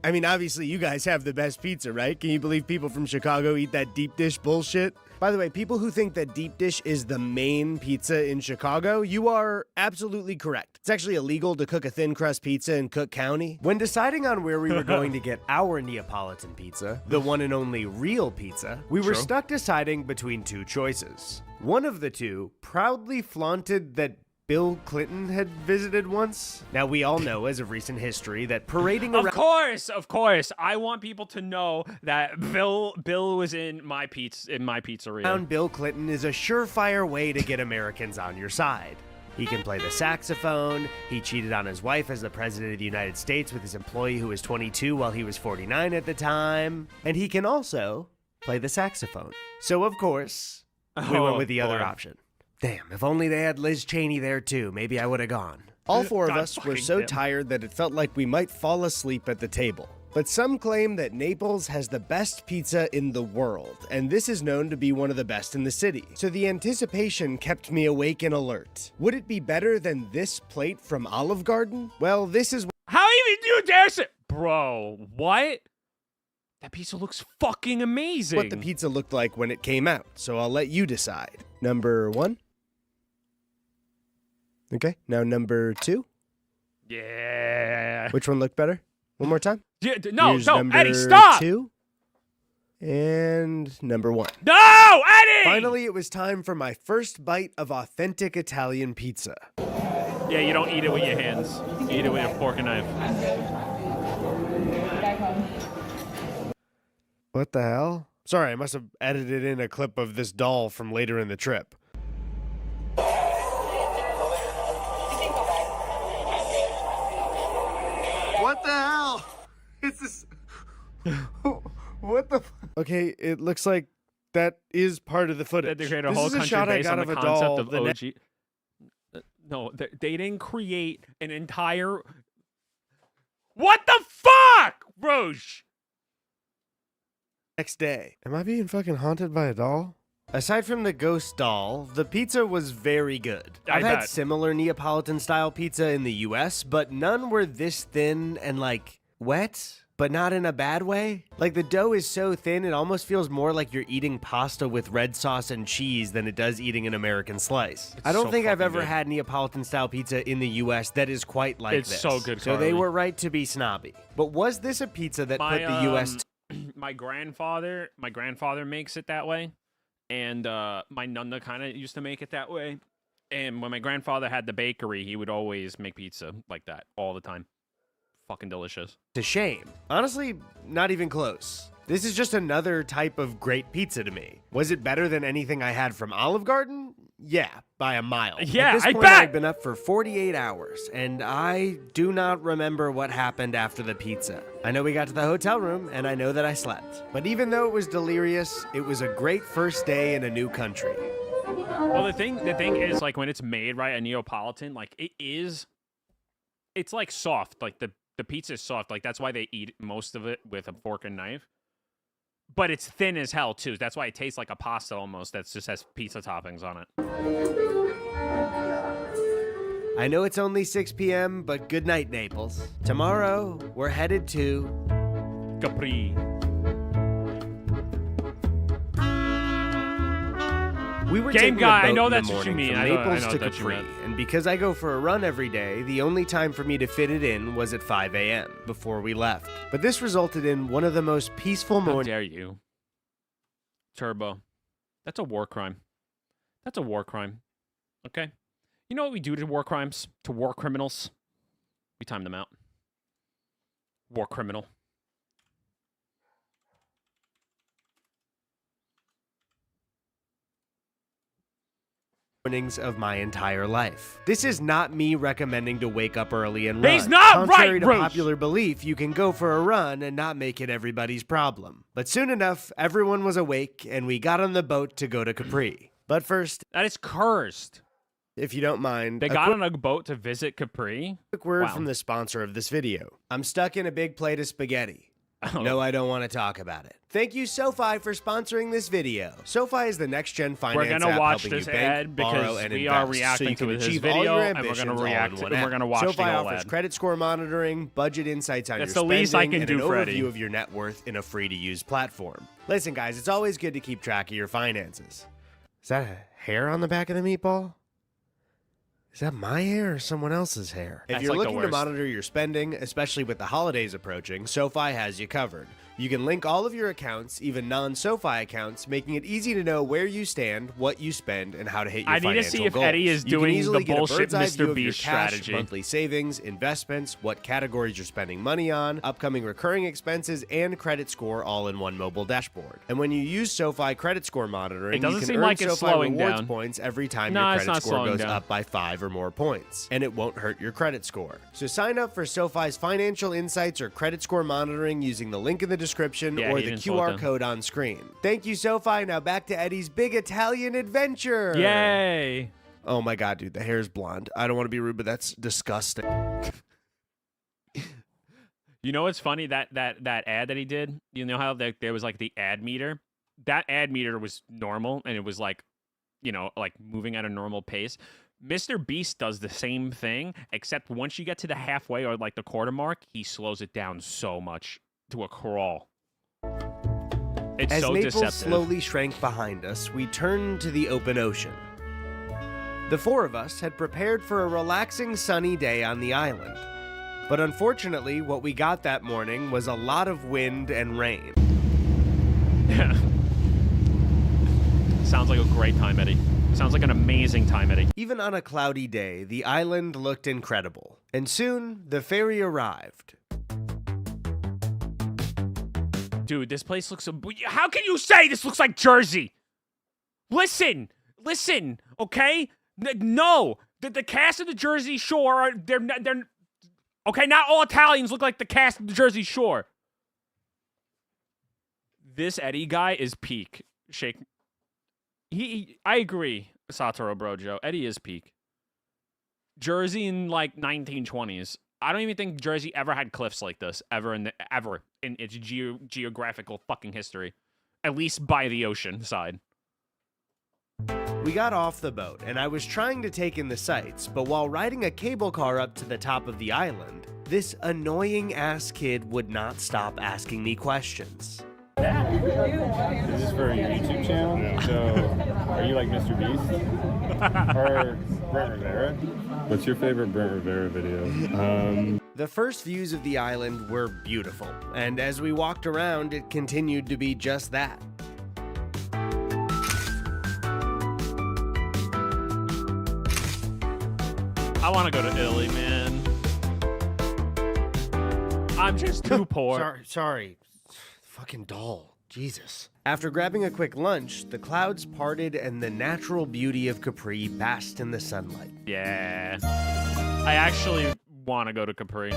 I mean, obviously you guys have the best pizza, right? Can you believe people from Chicago eat that deep dish bullshit? By the way, people who think that deep dish is the main pizza in Chicago, you are absolutely correct. It's actually illegal to cook a thin crust pizza in Cook County. When deciding on where we were going to get our Neapolitan pizza, the one and only real pizza, we were True. stuck deciding between 2 choices. One of the two proudly flaunted that Bill Clinton had visited once. Now, we all know as of recent history that parading Of around course. I want people to know that Bill was in my pizzeria. Bill Clinton is a surefire way to get Americans on your side. He can play the saxophone. He cheated on his wife as the president of the United States with his employee who was 22 while he was 49 at the time. And he can also play the saxophone. So, of course, we went with the other option. Damn, if only they had Liz Cheney there too, maybe I would have gone. All four of us were so tired that it felt like we might fall asleep at the table. But some claim that Naples has the best pizza in the world, and this is known to be one of the best in the city. So the anticipation kept me awake and alert. Would it be better than this plate from Olive Garden? Well, this is... How even do you dare say... Bro, what? That pizza looks fucking amazing. What the pizza looked like when it came out, so I'll let you decide. Number 1. Okay, now number 2. Yeah. Which one looked better? One more time. Yeah, no, Here's no, number Eddie, stop! 2. And number 1. No, Eddie! Finally, it was time for my first bite of authentic Italian pizza. Yeah, you don't eat it with your hands. You eat it with your fork and knife. What the hell? Sorry, I must have edited in a clip of this doll from later in the trip. What the hell? It's this. What the? Okay, it looks like that is part of the footage. They created a This whole is a country shot I based got on of the a concept doll. of OG. No, they didn't create an entire... What the fuck, Roche? Next day. Am I being fucking haunted by a doll? Aside from the ghost doll, the pizza was very good. I've had similar Neapolitan-style pizza in the US, but none were this thin and, like, wet, but not in a bad way. Like, the dough is so thin, it almost feels more like you're eating pasta with red sauce and cheese than it does eating an American slice. I don't think I've ever had Neapolitan-style pizza in the US that is quite like this. It's so good, So they were right to be snobby. But was this a pizza that put the US... My grandfather makes it that way. And my nonna kind of used to make it that way. And when my grandfather had the bakery, he would always make pizza like that all the time. Fucking delicious. It's a shame. Honestly, not even close. This is just another type of great pizza to me. Was it better than anything I had from Olive Garden? Yeah, by a mile. Yeah, At this I point, bet. I'd been up for 48 hours, and I do not remember what happened after the pizza. I know we got to the hotel room, and I know that I slept. But even though it was delirious, it was a great first day in a new country. Well, the thing is, like, when it's made right, a Neapolitan, like, it's like soft. Like, the pizza is soft. Like, that's why they eat most of it with a fork and knife. But it's thin as hell, too. That's why it tastes like a pasta almost that just has pizza toppings on it. I know it's only 6 p.m., but good night, Naples. Tomorrow, we're headed to... Capri. We were Game taking guy, a boat I know in the that's what you morning mean. from I know Naples to what you Capri, meant. and because I go for a run every day, the only time for me to fit it in was at 5 a.m. before we left. But this resulted in one of the most peaceful How mornings. dare you? Turbo. That's a war crime. That's a war crime. Okay? You know what we do to war crimes? To war criminals? We time them out. War criminal. Mornings of my entire life. This is not me recommending to wake up early and run. He's not Contrary right, to Bruce. popular belief, you can go for a run and not make it everybody's problem. But soon enough, everyone was awake and we got on the boat to go to Capri. But first, That is cursed. if you don't mind, They a got on a boat to visit Capri? quick word Wow. from the sponsor of this video. I'm stuck in a big plate of spaghetti. Oh. No, I don't want to talk about it. Thank you, SoFi, for sponsoring this video. SoFi is the next-gen finance We're gonna app watch helping this you bank, ad borrow, because and we invest, are so reacting you to can his achieve all video, your and we're ambitions gonna all in react one to- we're app. gonna watch SoFi the whole offers ad. credit score monitoring, budget insights on That's your the least I spending, can and do, an Freddie. overview of your net worth in a free-to-use platform. Listen, guys, it's always good to keep track of your finances. Is that a hair on the back of the meatball? Is that my hair or someone else's hair? If That's you're like the looking to worst. monitor your spending, especially with the holidays approaching, SoFi has you covered. You can link all of your accounts, even non-SoFi accounts, making it easy to know where you stand, what you spend, and how to hit your I need to financial see if goals. Eddie is You can doing easily the get a bullshit bird's eye Mr. view of your Beast cash, strategy. monthly savings, investments, what categories you're spending money on, upcoming recurring expenses, and credit score all in one mobile dashboard. And when you use SoFi credit score monitoring, It doesn't you can seem earn like it's SoFi slowing rewards down. points every time No, your it's credit not score slowing goes down. up by 5 or more points, and it won't hurt your credit score. So sign up for SoFi's financial insights or credit score monitoring using the link in the description Yeah, or he the didn't slow it QR down. code on screen. Thank you, SoFi. Now back to Eddie's big Italian adventure. Yay! Oh my god, dude, the hair's blonde. I don't want to be rude, but that's disgusting. You know what's funny? That ad that he did. You know how there was like the ad meter. That ad meter was normal, and it was like, you know, like moving at a normal pace. Mr. Beast does the same thing, except once you get to the halfway or like the quarter mark, he slows it down so much to a crawl. It's As so Naples deceptive. slowly shrank behind us, we turned to the open ocean. The four of us had prepared for a relaxing sunny day on the island. But unfortunately, what we got that morning was a lot of wind and rain. Sounds like a great time, Eddie. Sounds like an amazing time, Eddie. Even on a cloudy day, the island looked incredible. And soon, the ferry arrived. Dude, this place looks so... How can you say this looks like Jersey? Listen, okay? No, the cast of the Jersey Shore are they're okay. Not all Italians look like the cast of the Jersey Shore. This Eddie guy is peak. Shake. I agree, Satoru Brojo. Eddie is peak. Jersey in like 1920s. I don't even think Jersey ever had cliffs like this ever in its geographical fucking history, at least by the ocean side. We got off the boat, and I was trying to take in the sights, but while riding a cable car up to the top of the island, this annoying-ass kid would not stop asking me questions. Is this for your YouTube channel? No. So, are you like Mr. Beast? Or Brent Rivera? What's your favorite Brent Rivera video? The first views of the island were beautiful, and as we walked around, it continued to be just that. I want to go to Italy, man. I'm just too poor. Sorry. Fucking doll. Jesus. After grabbing a quick lunch, the clouds parted and the natural beauty of Capri basked in the sunlight. Yeah. I actually want to go to Capri.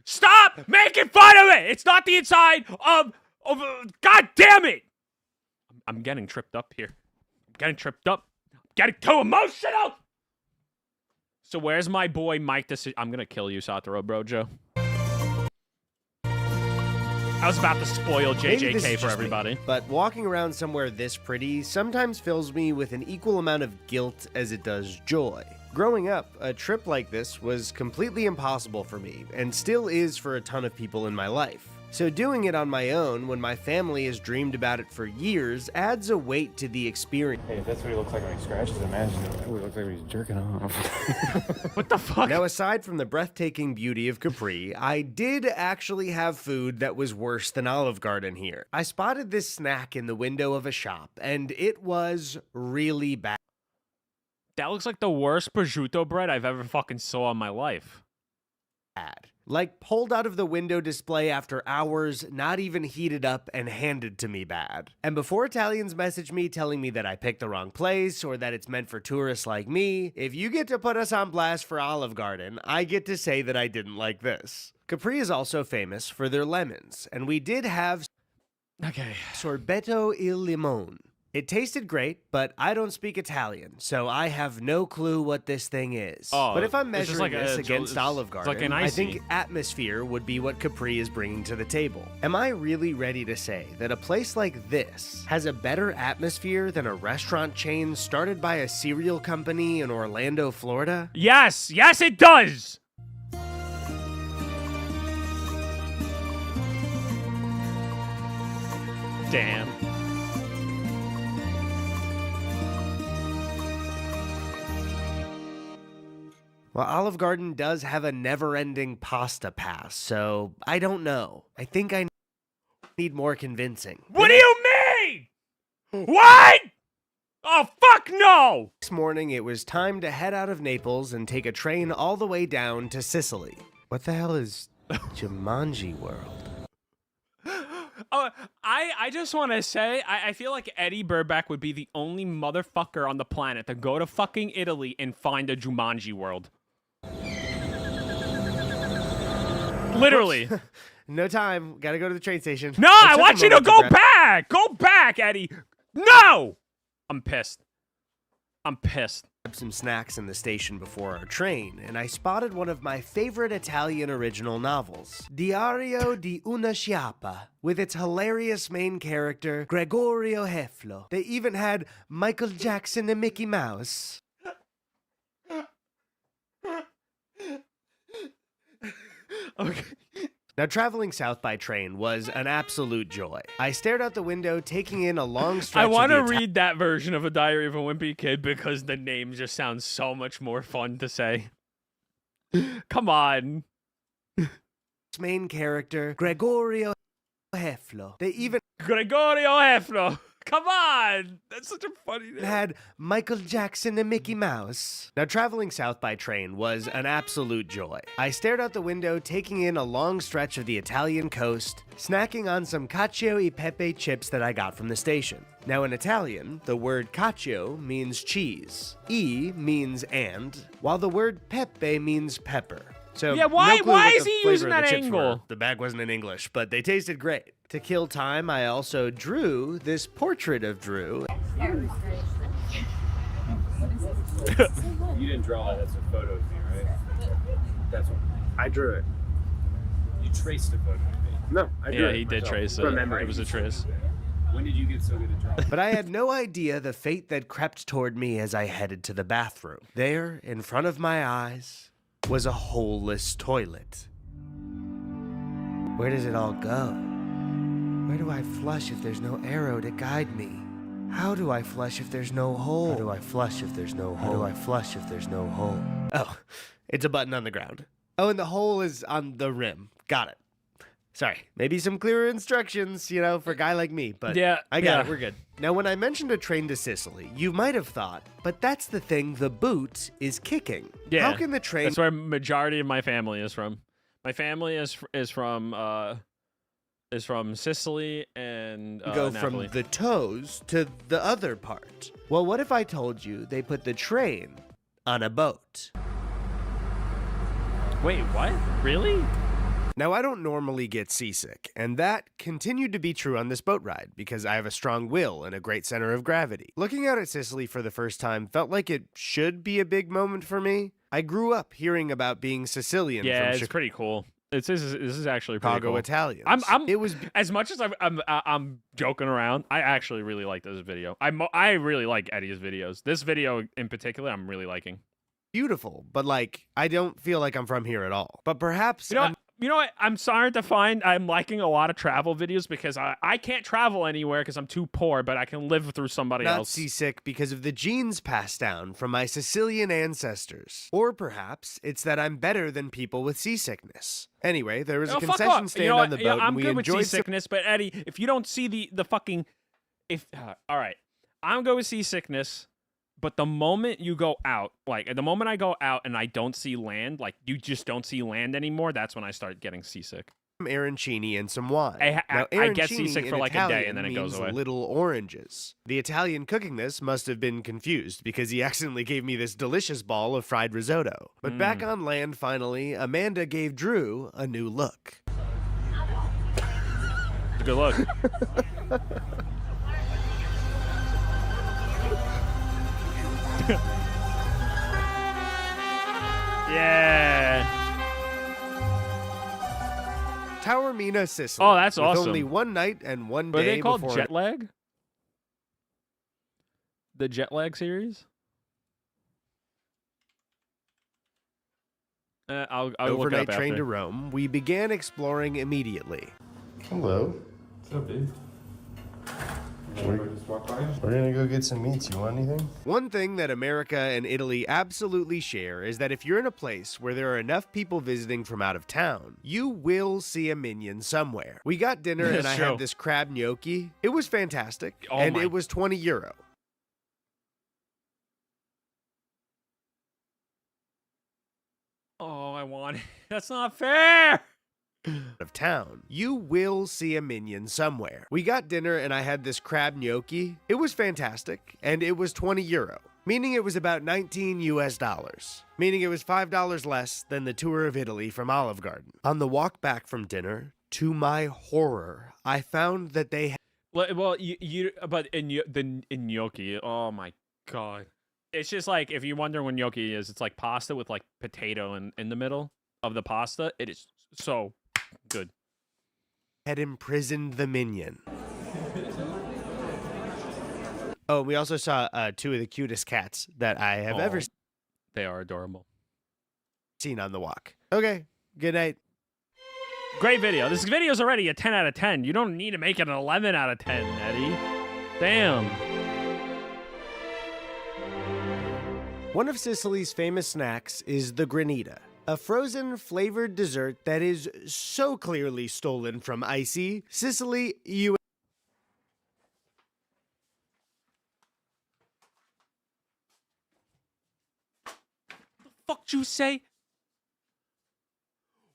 Stop making fun of it! It's not the inside of God damn it! I'm getting tripped up here. I'm getting tripped up. I'm getting too emotional! So where's my boy Mike? I'm gonna kill you, Satoru Brojo. I was about to spoil Maybe this JJK is for just everybody. me, but walking around somewhere this pretty sometimes fills me with an equal amount of guilt as it does joy. Growing up, a trip like this was completely impossible for me, and still is for a ton of people in my life. So doing it on my own when my family has dreamed about it for years adds a weight to the experience. Hey, if that's what he looks like when he scratches, imagine it would look like when he's jerking off. What the fuck? Now, aside from the breathtaking beauty of Capri, I did actually have food that was worse than Olive Garden here. I spotted this snack in the window of a shop, and it was really bad. That looks like the worst prosciutto bread I've ever fucking saw in my life. Like pulled out of the window display after hours, not even heated up, and handed to me bad. And before Italians message me telling me that I picked the wrong place or that it's meant for tourists like me, if you get to put us on blast for Olive Garden, I get to say that I didn't like this. Capri is also famous for their lemons, and we did have sorbetto il limone. It tasted great, but I don't speak Italian, so I have no clue what this thing is. Oh, but if I'm it's just measuring like this against Olive it's Garden, like an I icy. think atmosphere would be what Capri is bringing to the table. Am I really ready to say that a place like this has a better atmosphere than a restaurant chain started by a cereal company in Orlando, Florida? Yes, it does. Damn. Well, Olive Garden does have a never-ending pasta pass, so I don't know. I think I need more convincing. What do you mean? What? Oh, fuck no! Next morning, it was time to head out of Naples and take a train all the way down to Sicily. What the hell is Jumanji World? Oh, I just want to say, I feel like Eddie Burback would be the only motherfucker on the planet to go to fucking Italy and find a Jumanji World. Literally. No time. Gotta go to the train station. No, I want you to go back! Go back, Eddie! No! I'm pissed. I'm pissed. Some snacks in the station before our train, and I spotted one of my favorite Italian original novels, Diario di una Sciapa, with its hilarious main character, Gregorio Heflo. They even had Michael Jackson and Mickey Mouse. Okay. Now, traveling south by train was an absolute joy. I stared out the window, taking in a long stretch I want to of the read that version of A Diary of a Wimpy Kid because the name just sounds so much more fun to say. Come on. main character, Gregorio Heflo. They even Gregorio Heflo. Come on! That's such a funny name. Had Michael Jackson and Mickey Mouse. Now, traveling south by train was an absolute joy. I stared out the window, taking in a long stretch of the Italian coast, snacking on some cacio e pepe chips that I got from the station. Now, in Italian, the word cacio means cheese, e means and, while the word pepe means pepper. So, yeah, why what is the he flavor using of the that chips angle? were. The bag wasn't in English, but they tasted great. To kill time, I also drew this portrait of Drew. You didn't draw it. That's a photo of me, right? That's what I drew it. You traced a photo of me. No, I drew it. Yeah, he did trace it. It was a trace. When did you get so good at drawing? But I had no idea the fate that crept toward me as I headed to the bathroom. There, in front of my eyes, was a holeless toilet. Where does it all go? Where do I flush if there's no arrow to guide me? How do I flush if there's no hole? How do I flush if there's no hole? How do I flush if there's no hole? Oh, it's a button on the ground. Oh, and the hole is on the rim. Got it. Sorry, maybe some clearer instructions, you know, for a guy like me, but yeah, I got it, we're good. Now, when I mentioned a train to Sicily, you might have thought, but that's the thing, the boot is kicking. Yeah. How can the train... That's where majority of my family is from. My family is from Sicily and go Napoli. from the toes to the other part? Well, what if I told you they put the train on a boat? Wait, what? Really? Now, I don't normally get seasick, and that continued to be true on this boat ride because I have a strong will and a great center of gravity. Looking out at Sicily for the first time felt like it should be a big moment for me. I grew up hearing about being Sicilian Yeah, from it's pretty cool. This is actually pretty Chicago cool. Italians. It was as much as I'm joking around. I actually really like this video. I really like Eddie's videos. This video in particular, I'm really liking. Beautiful, but like I don't feel like I'm from here at all. But perhaps you know what? I'm starting to find I'm liking a lot of travel videos because I can't travel anywhere because I'm too poor, but I can live through somebody not else. seasick because of the genes passed down from my Sicilian ancestors. Or perhaps it's that I'm better than people with seasickness. Anyway, there was a concession stand on the boat, I'm and we good with enjoyed seasickness, but Eddie, if you don't see the fucking, all right, I'm good with seasickness. But the moment you go out, like the moment I go out and I don't see land, like you just don't see land anymore, that's when I start getting seasick. some arancini and some wine. I get seasick in for like a day Italian and then it goes means away. little oranges. The Italian cooking this must have been confused because he accidentally gave me this delicious ball of fried risotto. But back on land finally, Amanda gave Drew a new look. Good luck. Yeah. Taormina, Sicily. Oh, that's with awesome. only one night and one But day are they called before Jet Lag? The Jet Lag series? I'll look it overnight up train after. to Rome, we began exploring immediately. Hello. What's up, dude? walk by. We're gonna go get some meats. You want anything? One thing that America and Italy absolutely share is that if you're in a place where there are enough people visiting from out of town, you will see a minion somewhere. We got dinner and I had this crab gnocchi. It was fantastic, and it was €20. Oh, I want it. That's not fair. Of town, you will see a minion somewhere. We got dinner and I had this crab gnocchi. It was fantastic, and it was €20, meaning it was about $19 US, meaning it was $5 less than the tour of Italy from Olive Garden. On the walk back from dinner, to my horror, I found that they had Well, but in gnocchi, oh my god. It's just like, if you're wondering what gnocchi is, it's like pasta with like potato in the middle of the pasta. It is so good. had imprisoned the minion. Oh, we also saw two of the cutest cats that I have ever They are adorable. seen on the walk. Okay, good night. Great video. This video's already a 10 out of 10. You don't need to make it an 11 out of 10, Eddie. Damn. One of Sicily's famous snacks is the granita, a frozen flavored dessert that is so clearly stolen from Icy, Sicily, USA. Fuck'd you say?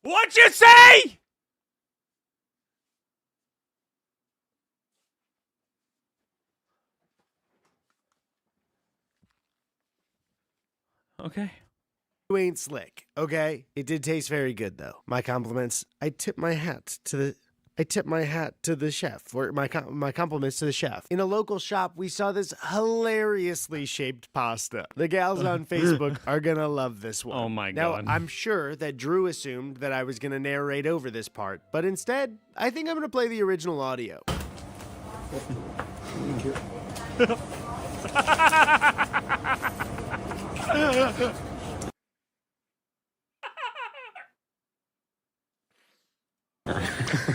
What'd you say? Okay. You ain't slick, okay? It did taste very good though. My compliments. I tip my hat to the chef, or my compliments to the chef. In a local shop, we saw this hilariously shaped pasta. The gals on Facebook are gonna love this one. Oh my God. god. Now, I'm sure that Drew assumed that I was gonna narrate over this part, but instead, I think I'm gonna play the original audio. Thank you.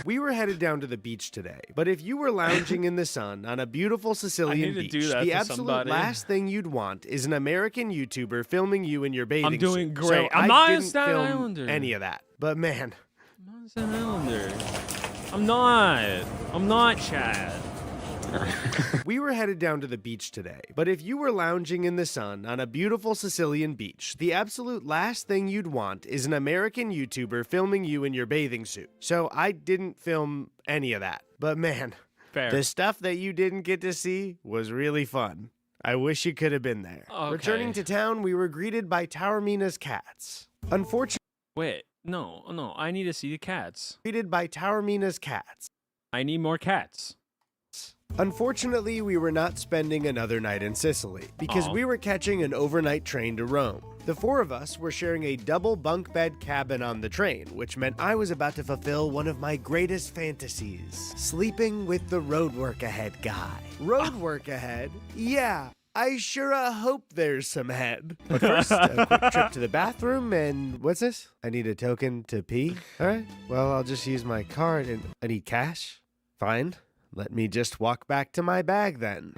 We were headed down to the beach today, but if you were lounging in the sun on a beautiful Sicilian to beach, do that the to absolute somebody. last thing you'd want is an American YouTuber filming you in your bathing I'm doing suit. great. So I'm I not a didn't Staten film Islander. any of that. But man, I'm not a Staten Islander. I'm not, Chad. we were headed down to the beach today, but if you were lounging in the sun on a beautiful Sicilian beach, the absolute last thing you'd want is an American YouTuber filming you in your bathing suit. So I didn't film any of that. But man, Fair. the stuff that you didn't get to see was really fun. I wish you could have been there. Okay. Returning to town, we were greeted by Taormina's cats. Unfortunately, Wait, no. I need to see the cats. greeted by Taormina's cats. I need more cats. Unfortunately, we were not spending another night in Sicily because Aw. we were catching an overnight train to Rome. The four of us were sharing a double bunk bed cabin on the train, which meant I was about to fulfill one of my greatest fantasies, sleeping with the road work ahead guy. Road work ahead? Yeah. I sure hope there's some head. But first, a quick trip to the bathroom, and what's this? I need a token to pee? All right, well, I'll just use my card, and I need cash? Fine. Let me just walk back to my bag then.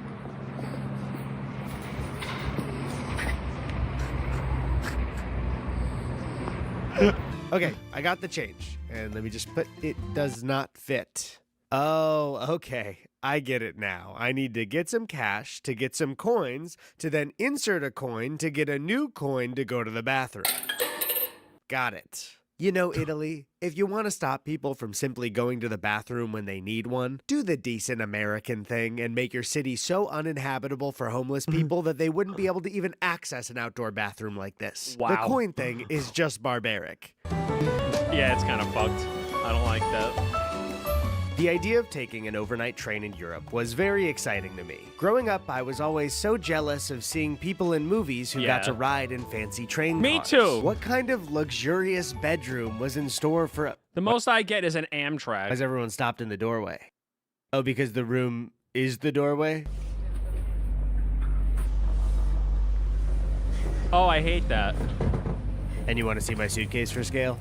Okay, I got the change. And let me just put it does not fit. Oh, okay. I get it now. I need to get some cash to get some coins to then insert a coin to get a new coin to go to the bathroom. Got it. You know, Italy, if you want to stop people from simply going to the bathroom when they need one, do the decent American thing and make your city so uninhabitable for homeless people that they wouldn't be able to even access an outdoor bathroom like this. Wow. The coin thing is just barbaric. Yeah, it's kind of fucked. I don't like that. The idea of taking an overnight train in Europe was very exciting to me. Growing up, I was always so jealous of seeing people in movies who got Yeah. to ride in fancy train Me cars. too. What kind of luxurious bedroom was in store for... The most I get is an Amtrak. Has everyone stopped in the doorway? Oh, because the room is the doorway? Oh, I hate that. And you want to see my suitcase for scale?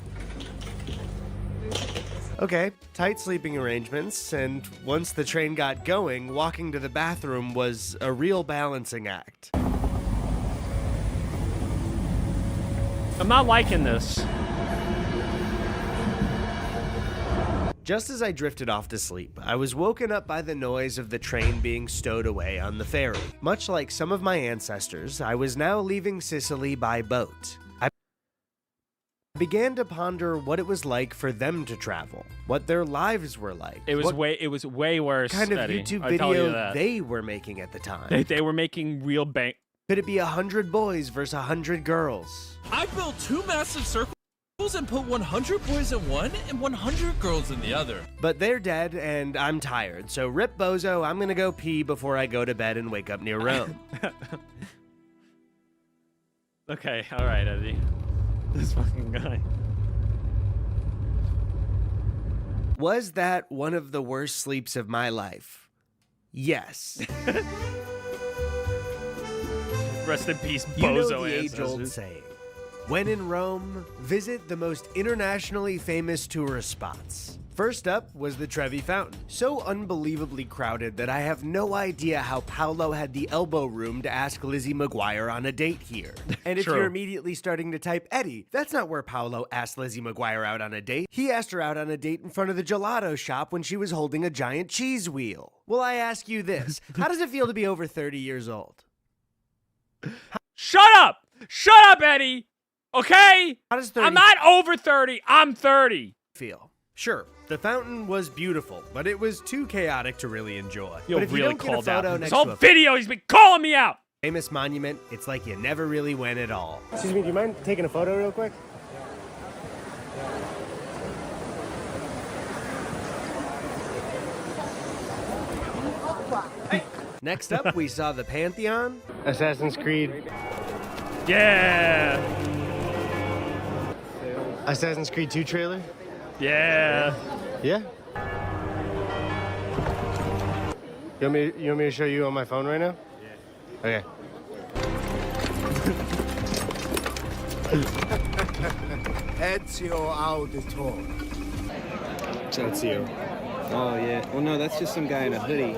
Okay, tight sleeping arrangements, and once the train got going, walking to the bathroom was a real balancing act. I'm not liking this. Just as I drifted off to sleep, I was woken up by the noise of the train being stowed away on the ferry. Much like some of my ancestors, I was now leaving Sicily by boat. I began to ponder what it was like for them to travel, what their lives were like. It was way worse. Kind of Eddie. YouTube I tell you video that. they were making at the time. They were making real bank. Could it be 100 boys versus 100 girls? I built 2 massive circles and put 100 boys in one and 100 girls in the other. But they're dead and I'm tired, so rip bozo, I'm gonna go pee before I go to bed and wake up near Rome. Okay, alright, Eddie. This fucking guy. Was that one of the worst sleeps of my life? Yes. Rest in peace, You know bozo the age-old ancestors. saying, when in Rome, visit the most internationally famous tourist spots. First up was the Trevi Fountain, so unbelievably crowded that I have no idea how Paolo had the elbow room to ask Lizzie McGuire on a date here. And if True. you're immediately starting to type, Eddie, that's not where Paolo asked Lizzie McGuire out on a date. He asked her out on a date in front of the gelato shop when she was holding a giant cheese wheel. Well, I ask you this, how does it feel to be over 30 years old? Shut up! Shut up, Eddie! Okay? How does 30 I'm not over 30. I'm 30. feel? Sure, the fountain was beautiful, but it was too chaotic to really enjoy. You'll but if you really don't get a called photo out. next This whole to a video, he's been calling me out. famous monument, it's like you never really went at all. Excuse me, do you mind taking a photo real quick? Next up, we saw the Pantheon. Assassin's Creed. Yeah. Assassin's Creed 2 trailer? Yeah. Yeah? You want me to show you on my phone right now? Yeah. Ezio Auditore. Ezio. Oh, yeah. Well, no, that's just some guy in a hoodie.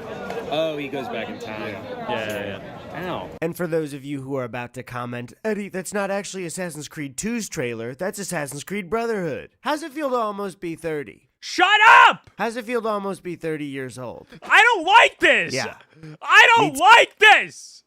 Oh, he goes back in time. Yeah. Ow. And for those of you who are about to comment, Eddie, that's not actually Assassin's Creed 2's trailer, that's Assassin's Creed Brotherhood. How's it feel to almost be 30? Shut up! How's it feel to almost be 30 years old? I don't like this. Yeah. I don't like this.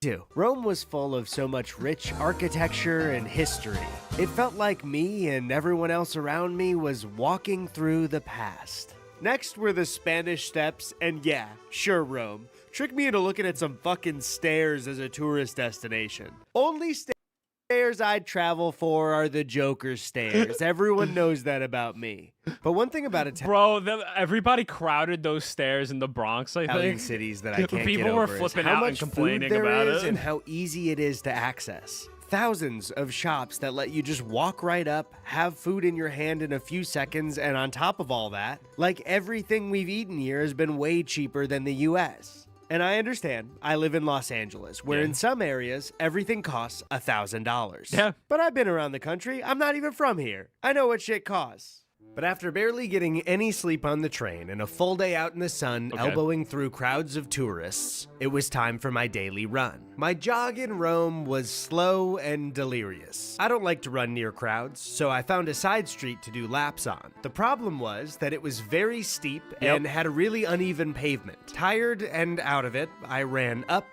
Too. Rome was full of so much rich architecture and history. It felt like me and everyone else around me was walking through the past. Next were the Spanish Steps, and yeah, sure, Rome. Trick me into looking at some fucking stairs as a tourist destination. Only stairs I'd travel for are the Joker stairs. Everyone knows that about me. But one thing about Bro, everybody crowded those stairs in the Bronx, I Italian think. cities that I can't People get were over is flipping how out much and complaining food there about is it. and how easy it is to access. Thousands of shops that let you just walk right up, have food in your hand in a few seconds, and on top of all that, like everything we've eaten here has been way cheaper than the US. And I understand, I live in Los Angeles, where in some areas, everything costs $1,000. Yeah. But I've been around the country, I'm not even from here. I know what shit costs. But after barely getting any sleep on the train and a full day out in the sun, elbowing through crowds of tourists, it was time for my daily run. My jog in Rome was slow and delirious. I don't like to run near crowds, so I found a side street to do laps on. The problem was that it was very steep and had a really uneven pavement. Tired and out of it, I ran up,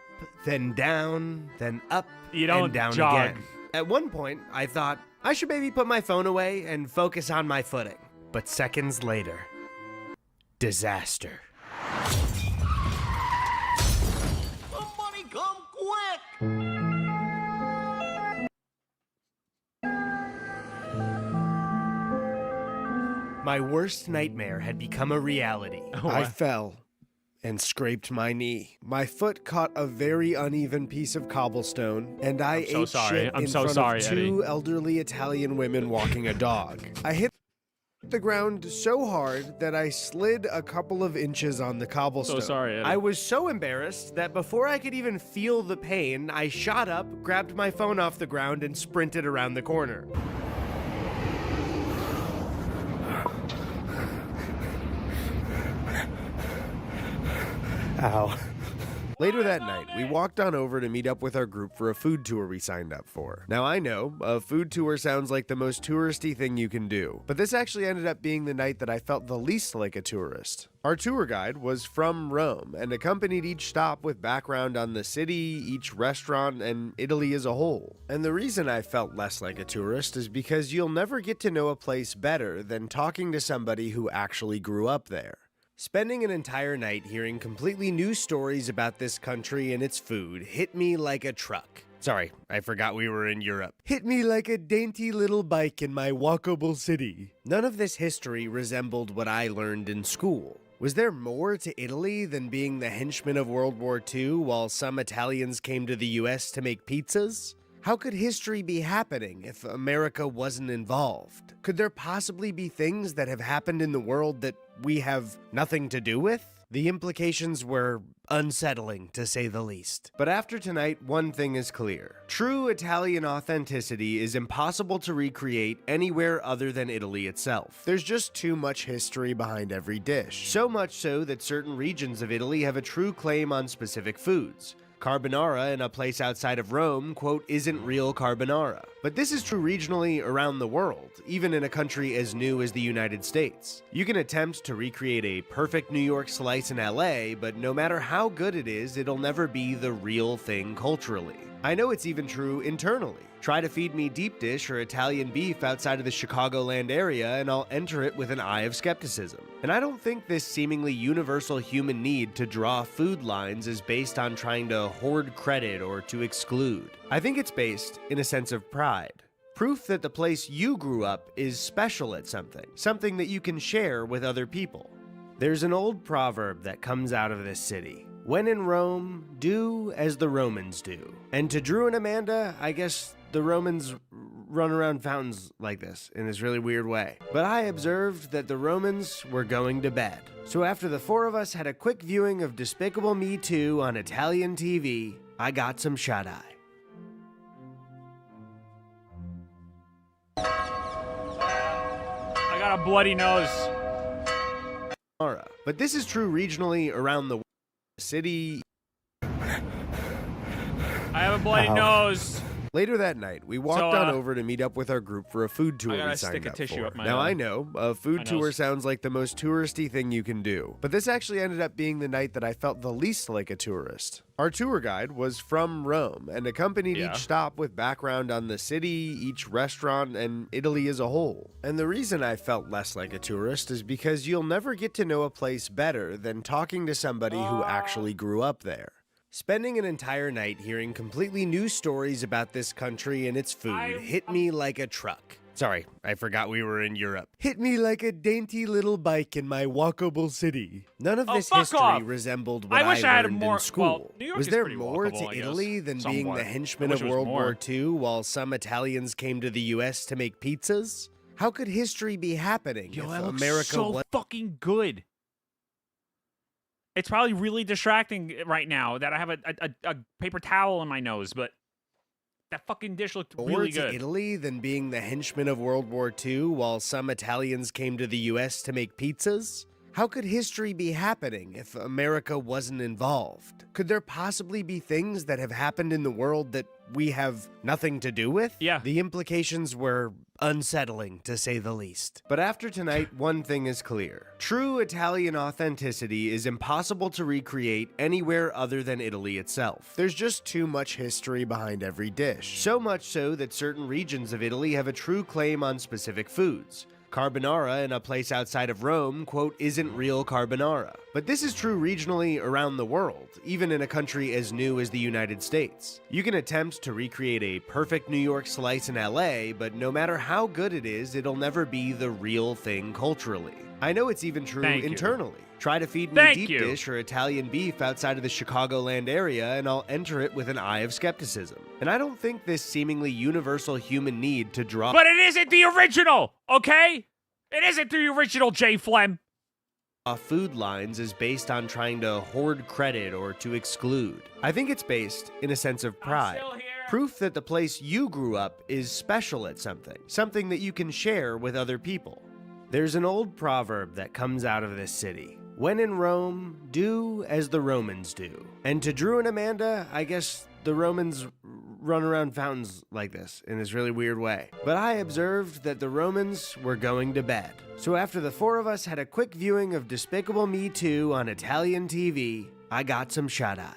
then down, then up, and down jog. again. At one point, I thought, I should maybe put my phone away and focus on my footing. But seconds later, disaster. Somebody come quick! My worst nightmare had become a reality. I fell and scraped my knee. My foot caught a very uneven piece of cobblestone, and I so ate sorry. shit I'm in so front sorry, of Eddie. two elderly Italian women walking a dog. I hit the ground so hard that I slid a couple of inches on the cobblestone. So sorry, Eddie. I was so embarrassed that before I could even feel the pain, I shot up, grabbed my phone off the ground, and sprinted around the corner. Ow. Later that night, we walked on over to meet up with our group for a food tour we signed up for. Now I know, a food tour sounds like the most touristy thing you can do, but this actually ended up being the night that I felt the least like a tourist. Our tour guide was from Rome and accompanied each stop with background on the city, each restaurant, and Italy as a whole. And the reason I felt less like a tourist is because you'll never get to know a place better than talking to somebody who actually grew up there. Spending an entire night hearing completely new stories about this country and its food hit me like a truck. Sorry, I forgot we were in Europe. Hit me like a dainty little bike in my walkable city. None of this history resembled what I learned in school. Was there more to Italy than being the henchman of World War II while some Italians came to the US to make pizzas? How could history be happening if America wasn't involved? Could there possibly be things that have happened in the world that we have nothing to do with? The implications were unsettling, to say the least. But after tonight, one thing is clear. True Italian authenticity is impossible to recreate anywhere other than Italy itself. There's just too much history behind every dish. So much so that certain regions of Italy have a true claim on specific foods. Carbonara in a place outside of Rome, quote, isn't real carbonara. But this is true regionally around the world, even in a country as new as the United States. You can attempt to recreate a perfect New York slice in LA, but no matter how good it is, it'll never be the real thing culturally. I know it's even true internally. Try to feed me deep dish or Italian beef outside of the Chicagoland area, and I'll enter it with an eye of skepticism. And I don't think this seemingly universal human need to draw food lines is based on trying to hoard credit or to exclude. I think it's based in a sense of pride. Proof that the place you grew up is special at something that you can share with other people. There's an old proverb that comes out of this city. When in Rome, do as the Romans do. And to Drew and Amanda, I guess the Romans run around fountains like this in this really weird way. But I observed that the Romans were going to bed. So after the four of us had a quick viewing of Despicable Me 2 on Italian TV, I got some shut-eye. I got a bloody nose. But this is true regionally around the city. I have a bloody nose. Later that night, we walked on over to meet up with our group for a food tour we signed up for. Now I know, a food tour sounds like the most touristy thing you can do, but this actually ended up being the night that I felt the least like a tourist. Our tour guide was from Rome and accompanied each stop with background on the city, each restaurant, and Italy as a whole. And the reason I felt less like a tourist is because you'll never get to know a place better than talking to somebody who actually grew up there. Spending an entire night hearing completely new stories about this country and its food hit me like a truck. Sorry, I forgot we were in Europe. Hit me like a dainty little bike in my walkable city. None of this history resembled what I learned in school. Was there more to Italy than being the henchman of World War II while some Italians came to the US to make pizzas? How could history be happening if America was fucking good? It's probably really distracting right now that I have a paper towel in my nose, but that fucking dish looked really good. More to Italy than being the henchman of World War II while some Italians came to the US to make pizzas? How could history be happening if America wasn't involved? Could there possibly be things that have happened in the world that we have nothing to do with? Yeah. The implications were unsettling, to say the least. But after tonight, one thing is clear. True Italian authenticity is impossible to recreate anywhere other than Italy itself. There's just too much history behind every dish. So much so that certain regions of Italy have a true claim on specific foods. Carbonara in a place outside of Rome, quote, isn't real carbonara. But this is true regionally around the world, even in a country as new as the United States. You can attempt to recreate a perfect New York slice in LA, but no matter how good it is, it'll never be the real thing culturally. I know it's even true internally. Try to feed me deep dish or Italian beef outside of the Chicagoland area, and I'll enter it with an eye of skepticism. And I don't think this seemingly universal human need to draw— But it isn't the original, okay? It isn't the original, Jay Flem. Food lines is based on trying to hoard credit or to exclude. I think it's based in a sense of pride. Proof that the place you grew up is special at something that you can share with other people. There's an old proverb that comes out of this city. When in Rome, do as the Romans do. And to Drew and Amanda, I guess the Romans run around fountains like this in this really weird way. But I observed that the Romans were going to bed. So after the four of us had a quick viewing of Despicable Me 2 on Italian TV, I got some shut-eye.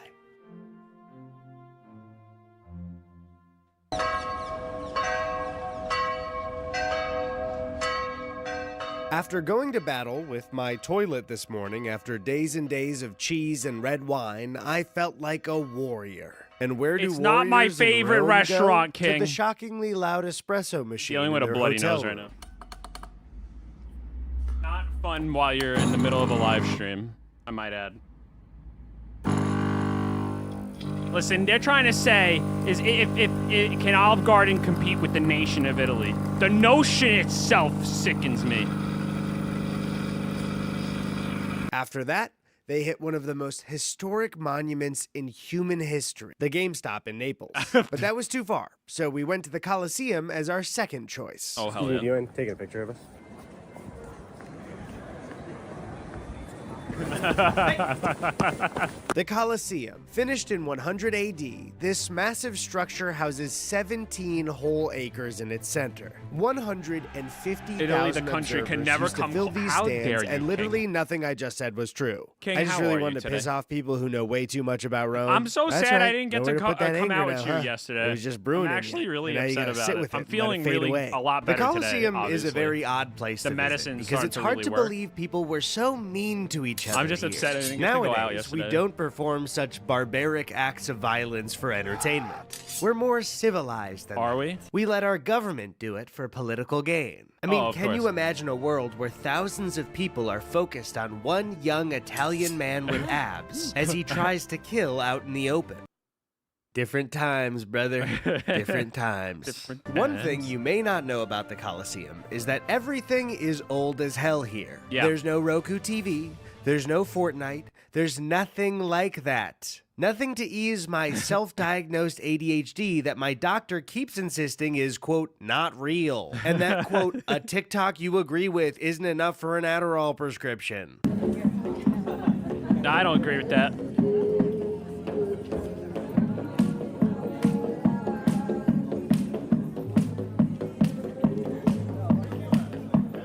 After going to battle with my toilet this morning after days and days of cheese and red wine, I felt like a warrior. And where do It's not my warriors in favorite Rome restaurant, go? King. To the shockingly loud espresso machine. Dealing with in a their bloody hotel nose right room. now. Not fun while you're in the middle of a live stream, I might add. Listen, they're trying to say is if can Olive Garden compete with the nation of Italy? The notion itself sickens me. After that, they hit one of the most historic monuments in human history, the GameStop in Naples. But that was too far, so we went to the Colosseum as our second choice. Oh, hell yeah. You mind taking a picture of us? The Colosseum, finished in 100 AD, this massive structure houses 17 whole acres in its center. 150,000 Italy, the country, can observers never used to come fill close. these How stands, dare you, and literally King. nothing I just said was true. King, I just how really are you wanted to today? piss off people who know way too much about Rome. I'm so That's sad right. I didn't get Nowhere to put that come anger out now, with you huh? yesterday. It was just brewing I'm in actually you. really And now you upset gotta about sit it. with I'm it, feeling let it fade really away. a lot better The today, Colosseum is a obviously. very odd place The to medicine's visit because starting it's to hard really to work. believe people were so mean to each other. I'm just here. upset I didn't get to go out Nowadays, yesterday. we don't perform such barbaric acts of violence for entertainment. We're more civilized than Are that. we? We let our government do it for political gain. I mean, Oh, of can you course. imagine a world where thousands of people are focused on one young Italian man with abs as he tries to kill out in the open? Different times, brother. Different times. Different One thing times. you may not know about the Colosseum is that everything is old as hell here. Yeah. There's no Roku TV. There's no Fortnite. There's nothing like that. Nothing to ease my self-diagnosed ADHD that my doctor keeps insisting is, quote, not real. And that, quote, a TikTok you agree with isn't enough for an Adderall prescription. No, I don't agree with that.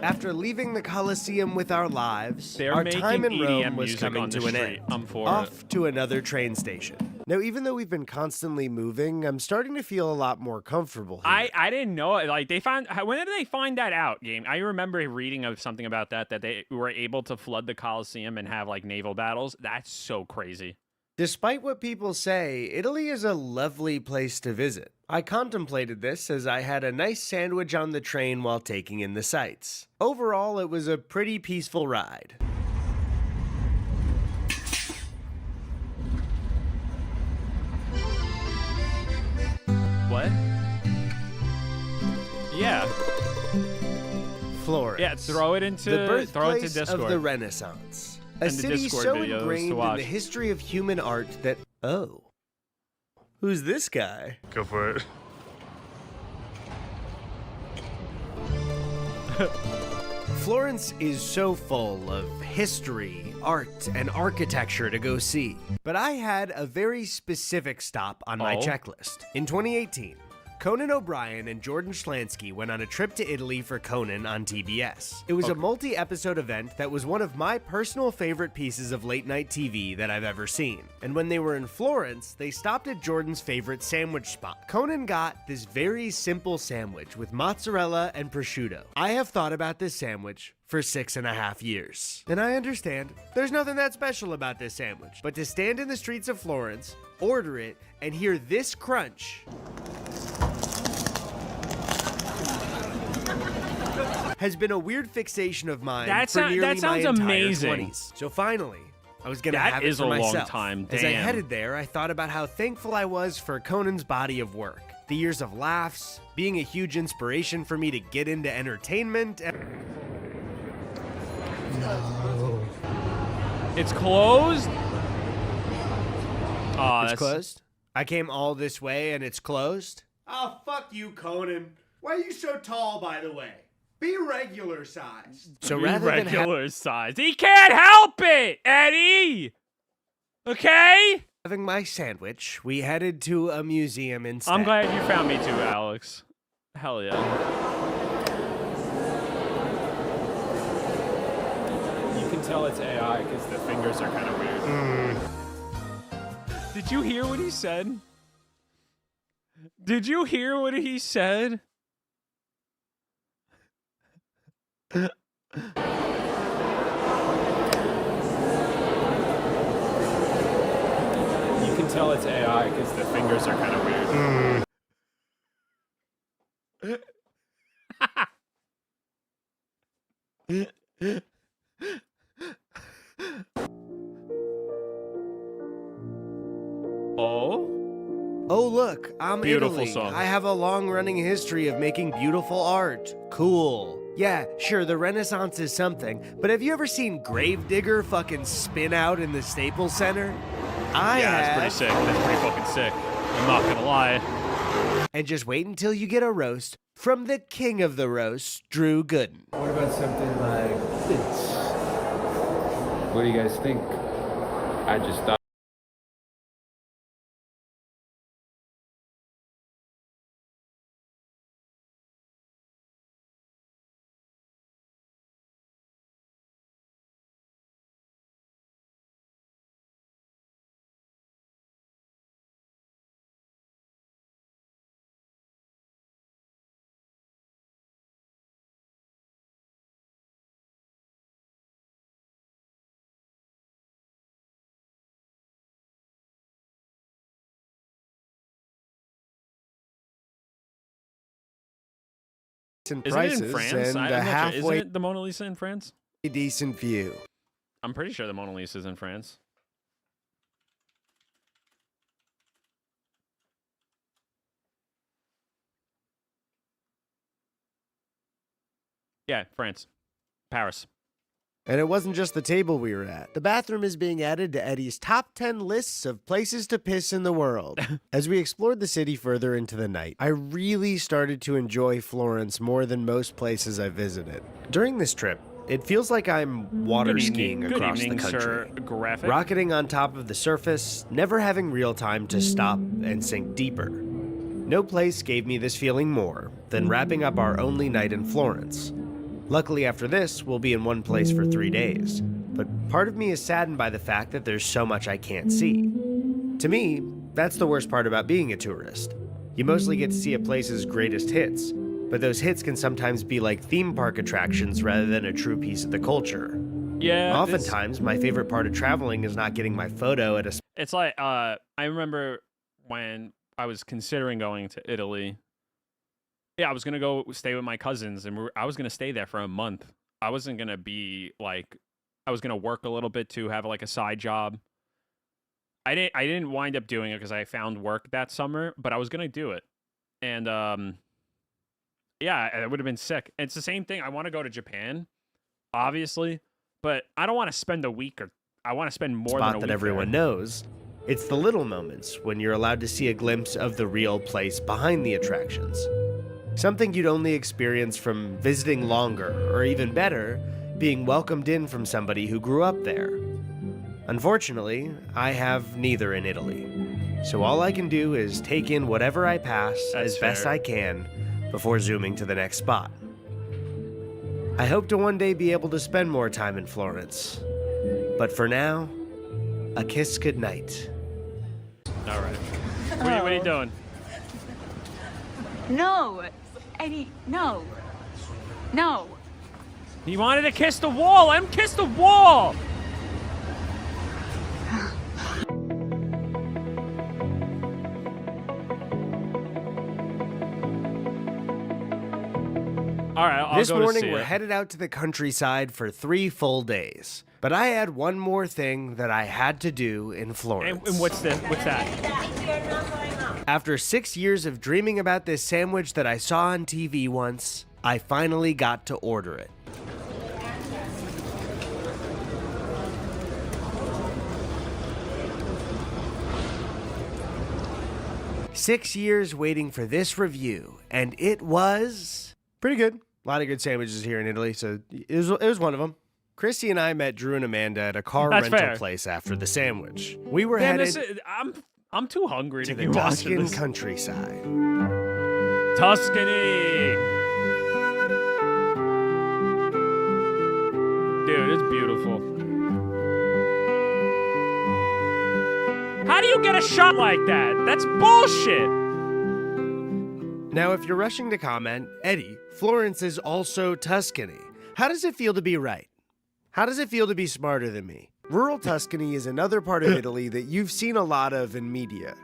After leaving the Colosseum with our lives, They're our making time in EDM Rome was music coming on the to an street. end. I'm for Off to another train station. Now, even though we've been constantly moving, I'm starting to feel a lot more comfortable here. I didn't know it. Like they found when did they find that out, Game? I remember reading of something about that they were able to flood the Colosseum and have like naval battles. That's so crazy. Despite what people say, Italy is a lovely place to visit. I contemplated this as I had a nice sandwich on the train while taking in the sights. Overall, it was a pretty peaceful ride. What? Yeah. Florence. Yeah, throw it into the birthplace throw it to Discord. of the Renaissance. A And the city Discord so videos to ingrained in watch. the history of human art that who's this guy? Go for it. Florence is so full of history, art, and architecture to go see. But I had a very specific stop on my Oh? checklist. In 2018, Conan O'Brien and Jordan Schlansky went on a trip to Italy for Conan on TBS. It was a multi-episode event that was one of my personal favorite pieces of late-night TV that I've ever seen. And when they were in Florence, they stopped at Jordan's favorite sandwich spot. Conan got this very simple sandwich with mozzarella and prosciutto. I have thought about this sandwich for 6.5 years. And I understand, there's nothing that special about this sandwich. But to stand in the streets of Florence, order it, and hear this crunch has been a weird fixation of mine That for sound- nearly that sounds my entire amazing. 20s. So finally, I was gonna That have it is for a long myself. time, As I damn. headed there, I thought about how thankful I was for Conan's body of work. The years of laughs, being a huge inspiration for me to get into entertainment, and It's closed. Oh, it's that's closed. I came all this way and it's closed. Oh, fuck you, Conan. Why are you so tall, by the way? Be regular sized. So Be rather than regular size. He can't help it, Eddie. Okay? having my sandwich, we headed to a museum instead. I'm glad you found me too, Alex. Hell yeah. You can tell it's AI because the fingers are kind of weird. Did you hear what he said? Did you hear what he said? You can tell it's AI because the fingers are kind of weird. Oh, look, I'm Beautiful Italy. song. I have a long-running history of making beautiful art. Cool. Yeah, sure, the Renaissance is something, but have you ever seen Gravedigger fucking spin out in the Staples Center? Yeah, it's pretty sick. That's pretty fucking sick. I'm not gonna lie. And just wait until you get a roast from the king of the roasts, Drew Gooden. What about something like this? What do you guys think? I just thought. Isn't it Prices in France? and I'm a not sure. halfway Isn't it the Mona Lisa in France? decent view. I'm pretty sure the Mona Lisa is in France. Yeah, France. Paris. And it wasn't just the table we were at. The bathroom is being added to Eddie's top 10 lists of places to piss in the world. As we explored the city further into the night, I really started to enjoy Florence more than most places I visited. During this trip, it feels like I'm water skiing across the country. Sir Graphic. Rocketing on top of the surface, never having real time to stop and sink deeper. No place gave me this feeling more than wrapping up our only night in Florence. Luckily, after this, we'll be in one place for 3 days. But part of me is saddened by the fact that there's so much I can't see. To me, that's the worst part about being a tourist. You mostly get to see a place's greatest hits, but those hits can sometimes be like theme park attractions rather than a true piece of the culture. Yeah. Oftentimes, my favorite part of traveling is not getting my photo at a It's like, I remember when I was considering going to Italy. Yeah, I was going to go stay with my cousins, and I was going to stay there for a month. I wasn't going to be like, I was going to work a little bit to have like a side job. I didn't wind up doing it because I found work that summer, but I was going to do it. And yeah, it would have been sick. It's the same thing. I want to go to Japan, obviously, but I don't want to spend a week, or I want to spend more than a spot week that everyone there. knows. It's the little moments when you're allowed to see a glimpse of the real place behind the attractions. Something you'd only experience from visiting longer, or even better, being welcomed in from somebody who grew up there. Unfortunately, I have neither in Italy, so all I can do is take in whatever I pass as best fair. I can before zooming to the next spot. I hope to one day be able to spend more time in Florence, but for now, a kiss goodnight. All right. What are you doing? No, Eddie, no. No. He wanted to kiss the wall. Let him kiss the wall. All right, I'll This go to morning, see we're it. headed out to the countryside for 3 full days. But I had one more thing that I had to do in Florence. And what's that? After 6 years of dreaming about this sandwich that I saw on TV once, I finally got to order it. "6 years waiting for this review, and it was pretty good. A lot of good sandwiches here in Italy, so it was one of them. Chrissy and I met Drew and Amanda at a car That's rental fair. place after the sandwich. We were Damn, headed I'm too hungry to to the be watching Tuscan this. countryside. Tuscany. Dude, it's beautiful. How do you get a shot like that? That's bullshit. Now, if you're rushing to comment, Eddie, Florence is also Tuscany. How does it feel to be right? How does it feel to be smarter than me? Rural Tuscany is another part of Italy that you've seen a lot of in media.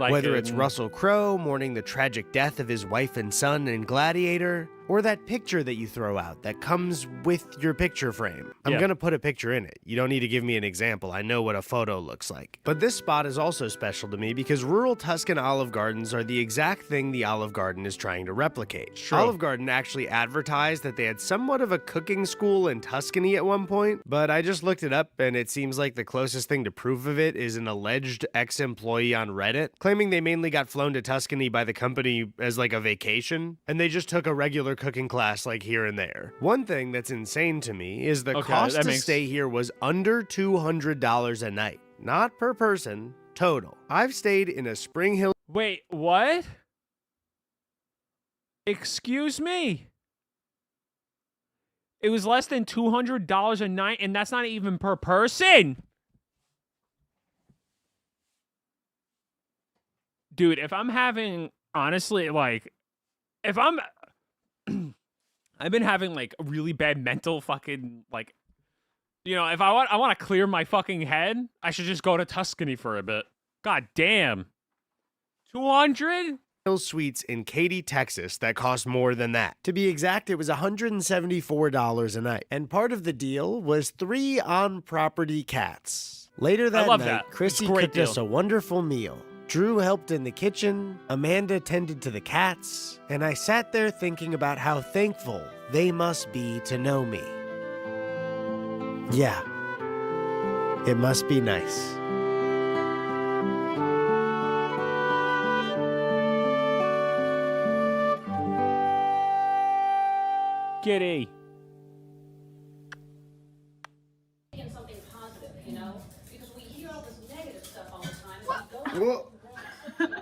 Like Whether it's in- Russell Crowe mourning the tragic death of his wife and son in Gladiator, or that picture that you throw out that comes with your picture frame. I'm Yeah. gonna put a picture in it. You don't need to give me an example. I know what a photo looks like. But this spot is also special to me because rural Tuscan Olive Gardens are the exact thing the Olive Garden is trying to replicate. True. Olive Garden actually advertised that they had somewhat of a cooking school in Tuscany at one point, but I just looked it up and it seems like the closest thing to proof of it is an alleged ex-employee on Reddit claiming they mainly got flown to Tuscany by the company as like a vacation, and they just took a regular cooking class like here and there. One thing that's insane to me is the Okay, cost that to makes- stay here was under $200 a night. Not per person, total. I've stayed in a Spring Hill. Wait, what? Excuse me? It was less than $200 a night, and that's not even per person. Dude, if I'm having, honestly, like, if I'm, I've been having, like, a really bad mental fucking, like, you know, if I want to clear my fucking head, I should just go to Tuscany for a bit. God damn. 200? Suites in Katy, Texas that cost more than that. To be exact, it was $174 a night. And part of the deal was 3 on-property cats. Later that love night, that. Chrissy It's a great cooked us deal. a wonderful meal. Drew helped in the kitchen, Amanda tended to the cats, and I sat there thinking about how thankful they must be to know me. Yeah, it must be nice. Kitty. Something positive, you know? Because we hear all this negative stuff all the time.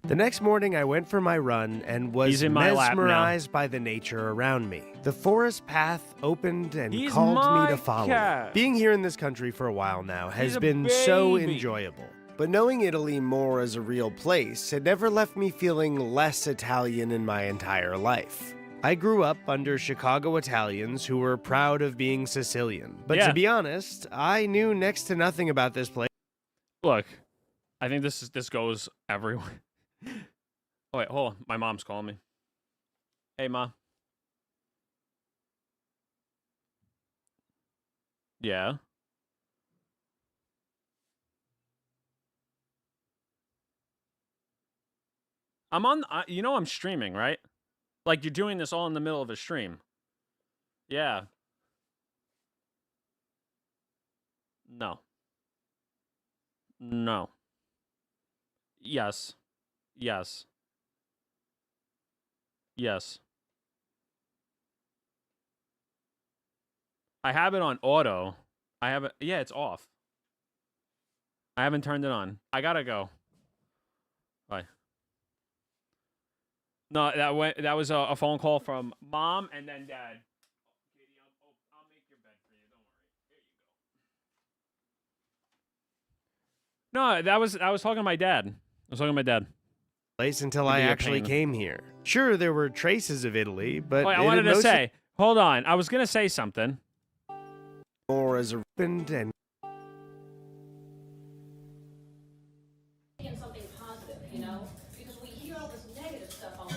The next morning, I went for my run and was He's in my lap now. mesmerized by the nature around me. The forest path opened and He's called me my to follow. cat. Being here in this country for a while now has He's a been so baby. enjoyable. But knowing Italy more as a real place had never left me feeling less Italian in my entire life. I grew up under Chicago Italians who were proud of being Sicilian. But Yeah. to be honest, I knew next to nothing about this place. Look, I think this goes everywhere. Oh wait, hold on. My mom's calling me. Hey, Ma. Yeah. I'm on. You know I'm streaming, right? Like you're doing this all in the middle of a stream. Yeah. No. No. Yes. Yes. Yes. I have it on auto. I have it. Yeah, it's off. I haven't turned it on. I gotta go. Bye. No, that was a phone call from Mom and then Dad. Katie, I'll make your bed for you. Don't worry. Here you go. No, I was talking to my dad. I was talking to my dad. Place until Give I me your actually pain. came here. Sure, there were traces of Italy, but Wait, I it wanted had to mostly say. Hold on. I was gonna say something. more as a opened and Something positive, you know? Because we hear all this negative stuff all the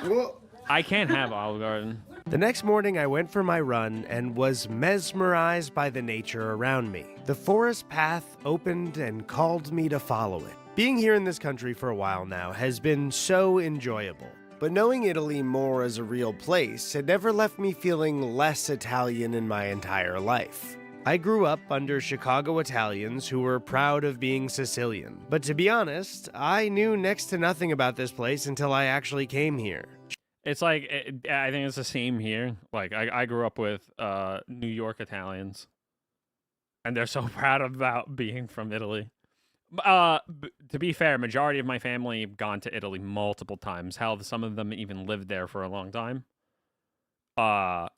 time. I can't have Olive Garden. The next morning, I went for my run and was mesmerized by the nature around me. The forest path opened and called me to follow it. Being here in this country for a while now has been so enjoyable. But knowing Italy more as a real place had never left me feeling less Italian in my entire life. I grew up under Chicago Italians who were proud of being Sicilian. But to be honest, I knew next to nothing about this place until I actually came here. It's like I think it's the same here. Like I grew up with New York Italians, and they're so proud about being from Italy. To be fair, majority of my family have gone to Italy multiple times. Hell, some of them even lived there for a long time. I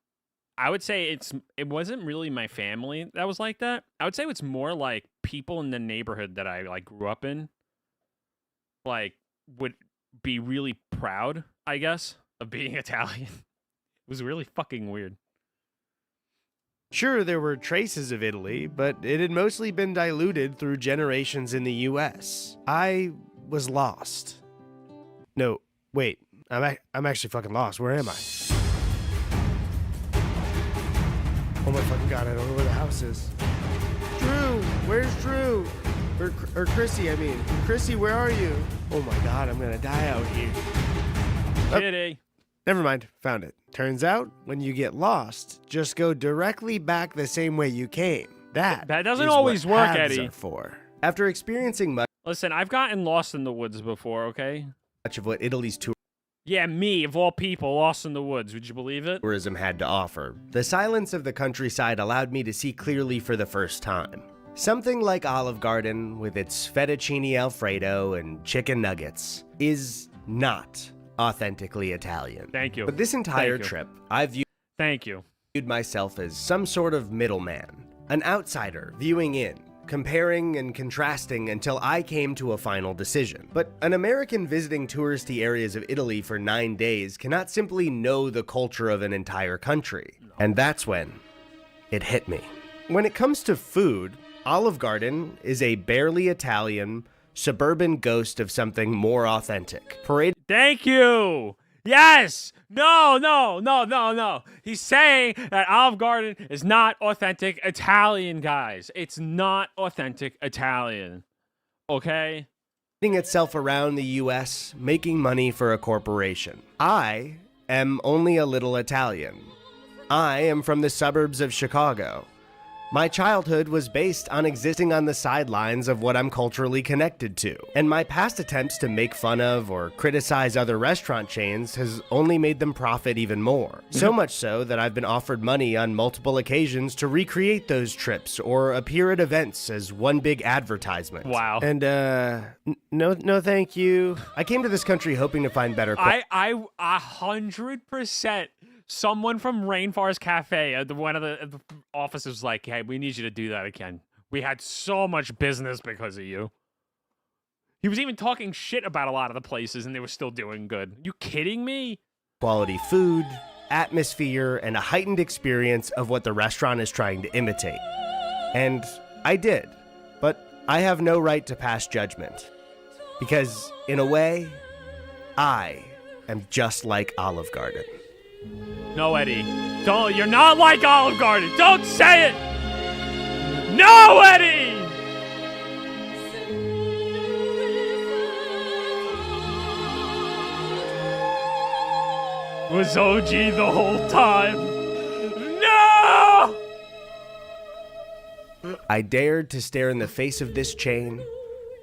would say it wasn't really my family that was like that. I would say it's more like people in the neighborhood that I like grew up in, like would be really proud, I guess, of being Italian. It was really fucking weird. Sure, there were traces of Italy, but it had mostly been diluted through generations in the US. I was lost. No, wait, I'm actually fucking lost. Where am I? Oh my fucking god, I don't know where the house is. Drew! Where's Drew? Or Chrissy, I mean. Chrissy, where are you? Oh my god, I'm gonna die out here. Kitty. Never mind, found it. Turns out, when you get lost, just go directly back the same way you came. That doesn't is always what work, paths Eddie. are for. After experiencing Listen, I've gotten lost in the woods before, okay? much of what Italy's Yeah, me, of all people, lost in the woods. Would you believe it? tourism had to offer, the silence of the countryside allowed me to see clearly for the first time. Something like Olive Garden, with its fettuccine alfredo and chicken nuggets, is not authentically Italian. Thank you. But this entire Thank you. trip, I viewed myself as some sort of middleman, an outsider viewing in, comparing and contrasting until I came to a final decision. But an American visiting touristy areas of Italy for 9 days cannot simply know the culture of an entire country. And that's when it hit me. When it comes to food, Olive Garden is a barely Italian, suburban ghost of something more authentic. Thank you. Yes. No. He's saying that Olive Garden is not authentic Italian, guys. It's not authentic Italian. Okay? Parading itself around the US, making money for a corporation. I am only a little Italian. I am from the suburbs of Chicago. My childhood was based on existing on the sidelines of what I'm culturally connected to, and my past attempts to make fun of or criticize other restaurant chains has only made them profit even more. So much so that I've been offered money on multiple occasions to recreate those trips or appear at events as one big advertisement. Wow. And no thank you. I came to this country hoping to find better I 100%. Someone from Rainforest Cafe, one of the officers was like, hey, we need you to do that again. We had so much business because of you. He was even talking shit about a lot of the places, and they were still doing good. You kidding me? Quality food, atmosphere, and a heightened experience of what the restaurant is trying to imitate. And I did, but I have no right to pass judgment. Because, in a way, I am just like Olive Garden. No, Eddie. Don't. You're not like Olive Garden. Don't say it. No, Eddie. Was OG the whole time? No! I dared to stare in the face of this chain,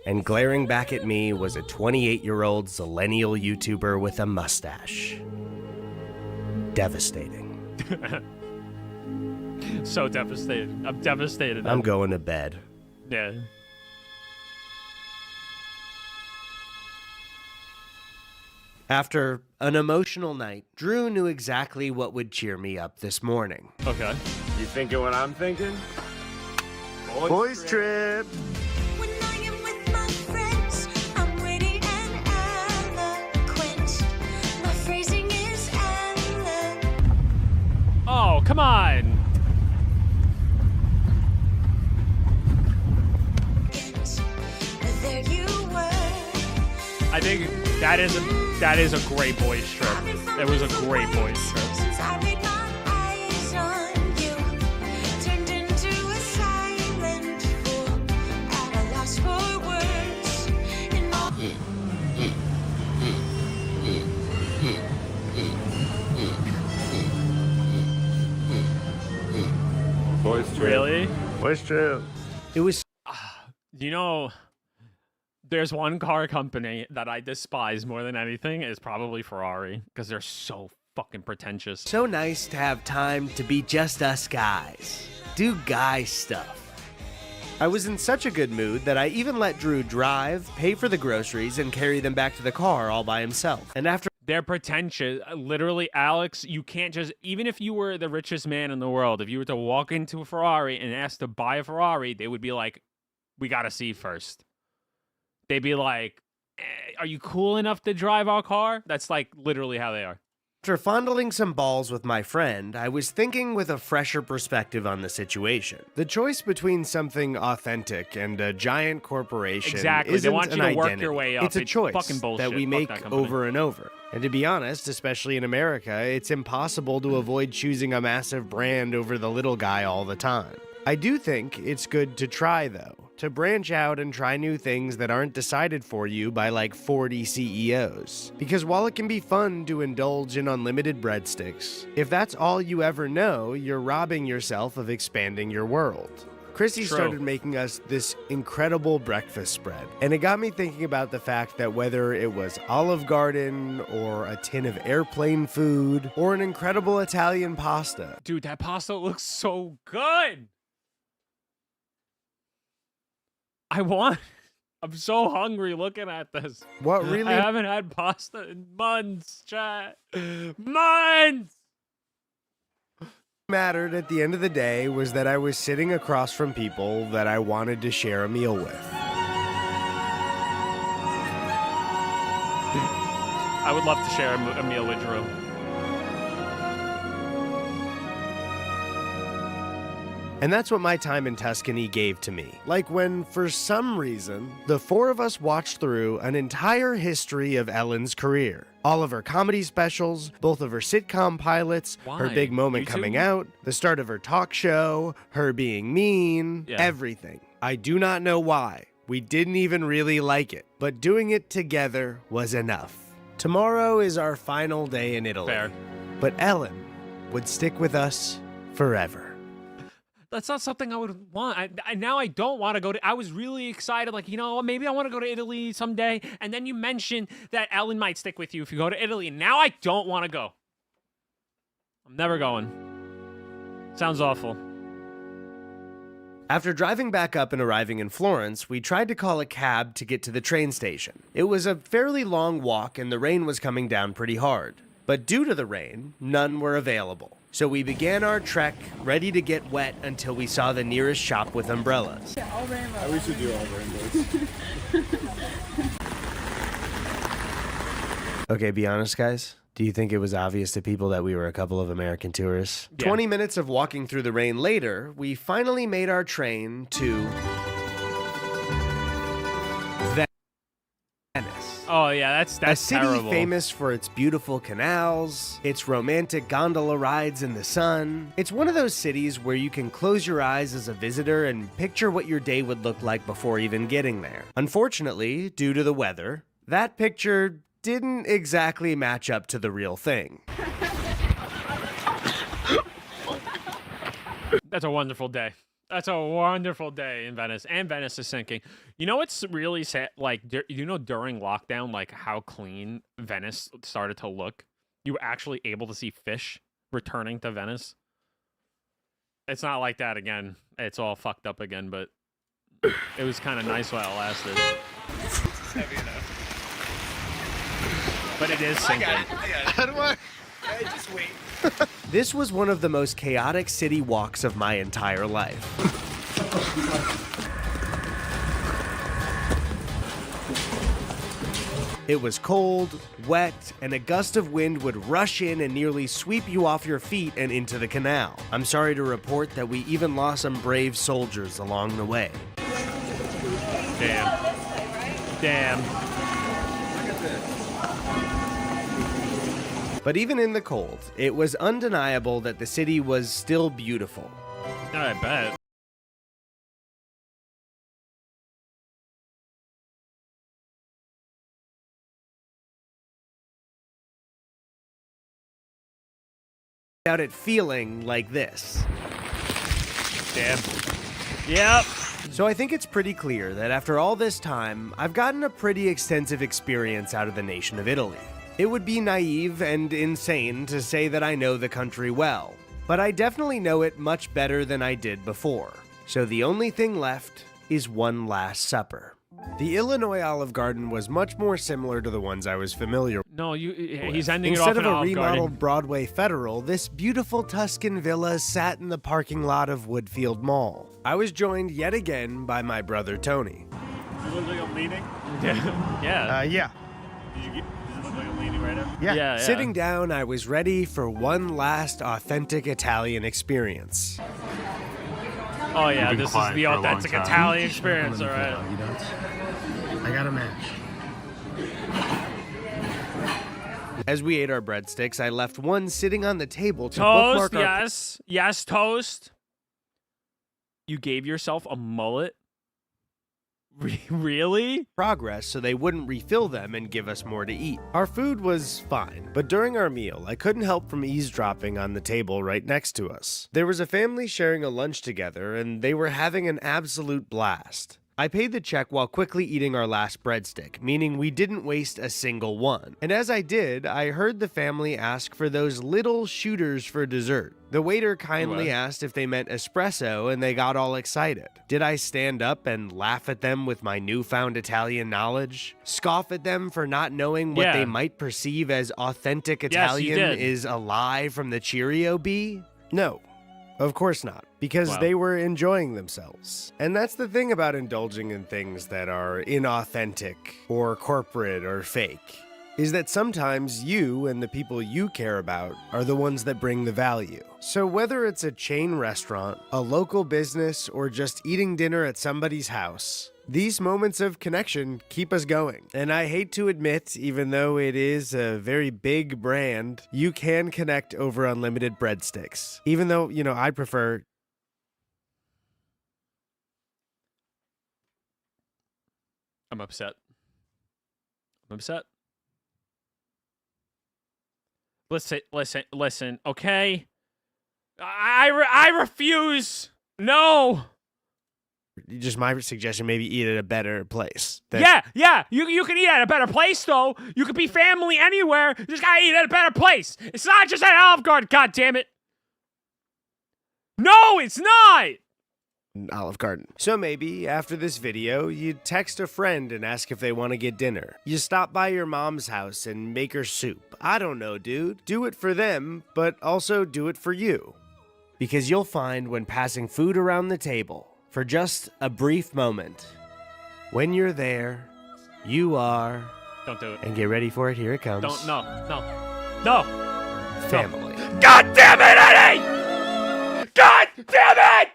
and glaring back at me was a 28-year-old zillennial YouTuber with a mustache. Devastating. So devastated. I'm devastated. I'm going to bed. Yeah. After an emotional night, Drew knew exactly what would cheer me up this morning. Okay. You thinking what I'm thinking? Boys trip. Oh, come on. I think that is a great boys trip. It was a great boys trip. Boys trip. Really? Boys trip. It was. You know, there's one car company that I despise more than anything is probably Ferrari because they're so fucking pretentious. So nice to have time to be just us guys. Do guy stuff. I was in such a good mood that I even let Drew drive, pay for the groceries, and carry them back to the car all by himself. And after they're pretentious. Literally, Alex, you can't just, even if you were the richest man in the world, if you were to walk into a Ferrari and ask to buy a Ferrari, they would be like, we got to see first. They'd be like, are you cool enough to drive our car? That's like literally how they are. After fondling some balls with my friend, I was thinking with a fresher perspective on the situation. The choice between something authentic and a giant corporation Exactly. isn't They want you an to work identity. your way up. It's a choice fucking bullshit. that we Fuck make that company. over and over. And to be honest, especially in America, it's impossible to avoid choosing a massive brand over the little guy all the time. I do think it's good to try, though, to branch out and try new things that aren't decided for you by like 40 CEOs. Because while it can be fun to indulge in unlimited breadsticks, if that's all you ever know, you're robbing yourself of expanding your world. Chrissy True. started making us this incredible breakfast spread, and it got me thinking about the fact that whether it was Olive Garden or a tin of airplane food or an incredible Italian pasta. Dude, that pasta looks so good. I'm so hungry looking at this. What really I haven't had pasta in months, chat. Months! mattered at the end of the day was that I was sitting across from people that I wanted to share a meal with. I would love to share a meal with Drew. And that's what my time in Tuscany gave to me. Like when, for some reason, the four of us watched through an entire history of Ellen's career. All of her comedy specials, both of her sitcom pilots, her Why? big moment YouTube? coming out, the start of her talk show, her being mean, everything. I do not know why. We didn't even really like it, but doing it together was enough. Tomorrow is our final day in Italy. Fair. But Ellen would stick with us forever. That's not something I would want. Now I don't want to go to. I was really excited, like, you know, maybe I want to go to Italy someday. And then you mentioned that Ellen might stick with you if you go to Italy. And now I don't want to go. I'm never going. Sounds awful. After driving back up and arriving in Florence, we tried to call a cab to get to the train station. It was a fairly long walk and the rain was coming down pretty hard. But due to the rain, none were available. So we began our trek, ready to get wet until we saw the nearest shop with umbrellas. We should do all rainbows. Okay, be honest, guys. Do you think it was obvious to people that we were a couple of American tourists? Yeah. 20 minutes of walking through the rain later, we finally made our train to Venice. Oh yeah, that's a city terrible. famous for its beautiful canals, its romantic gondola rides in the sun. It's one of those cities where you can close your eyes as a visitor and picture what your day would look like before even getting there. Unfortunately, due to the weather, that picture didn't exactly match up to the real thing. That's a wonderful day. That's a wonderful day in Venice, and Venice is sinking. You know what's really sad? Like, you know, during lockdown, like how clean Venice started to look. You were actually able to see fish returning to Venice. It's not like that again. It's all fucked up again, but it was kind of nice while it lasted. Heavy enough. But it is sinking. How do I? Just wait. This was one of the most chaotic city walks of my entire life. It was cold, wet, and a gust of wind would rush in and nearly sweep you off your feet and into the canal. I'm sorry to report that we even lost some brave soldiers along the way. Damn. Damn. But even in the cold, it was undeniable that the city was still beautiful. I bet. Without it feeling like this. Damn. Yep. So I think it's pretty clear that after all this time, I've gotten a pretty extensive experience out of the nation of Italy. It would be naive and insane to say that I know the country well, but I definitely know it much better than I did before. So the only thing left is one last supper. The Illinois Olive Garden was much more similar to the ones I was familiar with. No, he's ending it off Instead in of a Olive remodeled Garden. Broadway Federal, this beautiful Tuscan villa sat in the parking lot of Woodfield Mall. I was joined yet again by my brother Tony. Does it look like I'm leaning? Yeah. Yeah. Does it look like I'm leaning right now? Yeah. Sitting down, I was ready for one last authentic Italian experience. Oh yeah, this is the authentic Italian experience, all right. I got a match. As we ate our breadsticks, I left one sitting on the table to Toast, bookmark our... yes, toast. You gave yourself a mullet? Really? Progress so they wouldn't refill them and give us more to eat. Our food was fine, but during our meal, I couldn't help from eavesdropping on the table right next to us. There was a family sharing a lunch together, and they were having an absolute blast. I paid the check while quickly eating our last breadstick, meaning we didn't waste a single one. And as I did, I heard the family ask for those little shooters for dessert. The waiter kindly asked if they meant espresso, and they got all excited. Did I stand up and laugh at them with my newfound Italian knowledge? Scoff at them for not knowing what they might perceive as authentic Italian is a lie from the Cheerio bee? No. Of course not, because they were enjoying themselves. And that's the thing about indulging in things that are inauthentic or corporate or fake, is that sometimes you and the people you care about are the ones that bring the value. So whether it's a chain restaurant, a local business, or just eating dinner at somebody's house, these moments of connection keep us going. And I hate to admit, even though it is a very big brand, you can connect over unlimited breadsticks. Even though, I prefer... I'm upset. Listen, okay? I refuse! No! Just my suggestion, maybe eat at a better place. Yeah. You can eat at a better place, though. You could be family anywhere. You just gotta eat at a better place. It's not just at Olive Garden, goddammit. No, it's not! Olive Garden. So maybe, after this video, you text a friend and ask if they want to get dinner. You stop by your mom's house and make her soup. I don't know, dude. Do it for them, but also do it for you. Because you'll find when passing food around the table, for just a brief moment, when you're there, you are... Don't do it. And get ready for it, here it comes. No. Family. No. God damn it, Eddie! God damn it!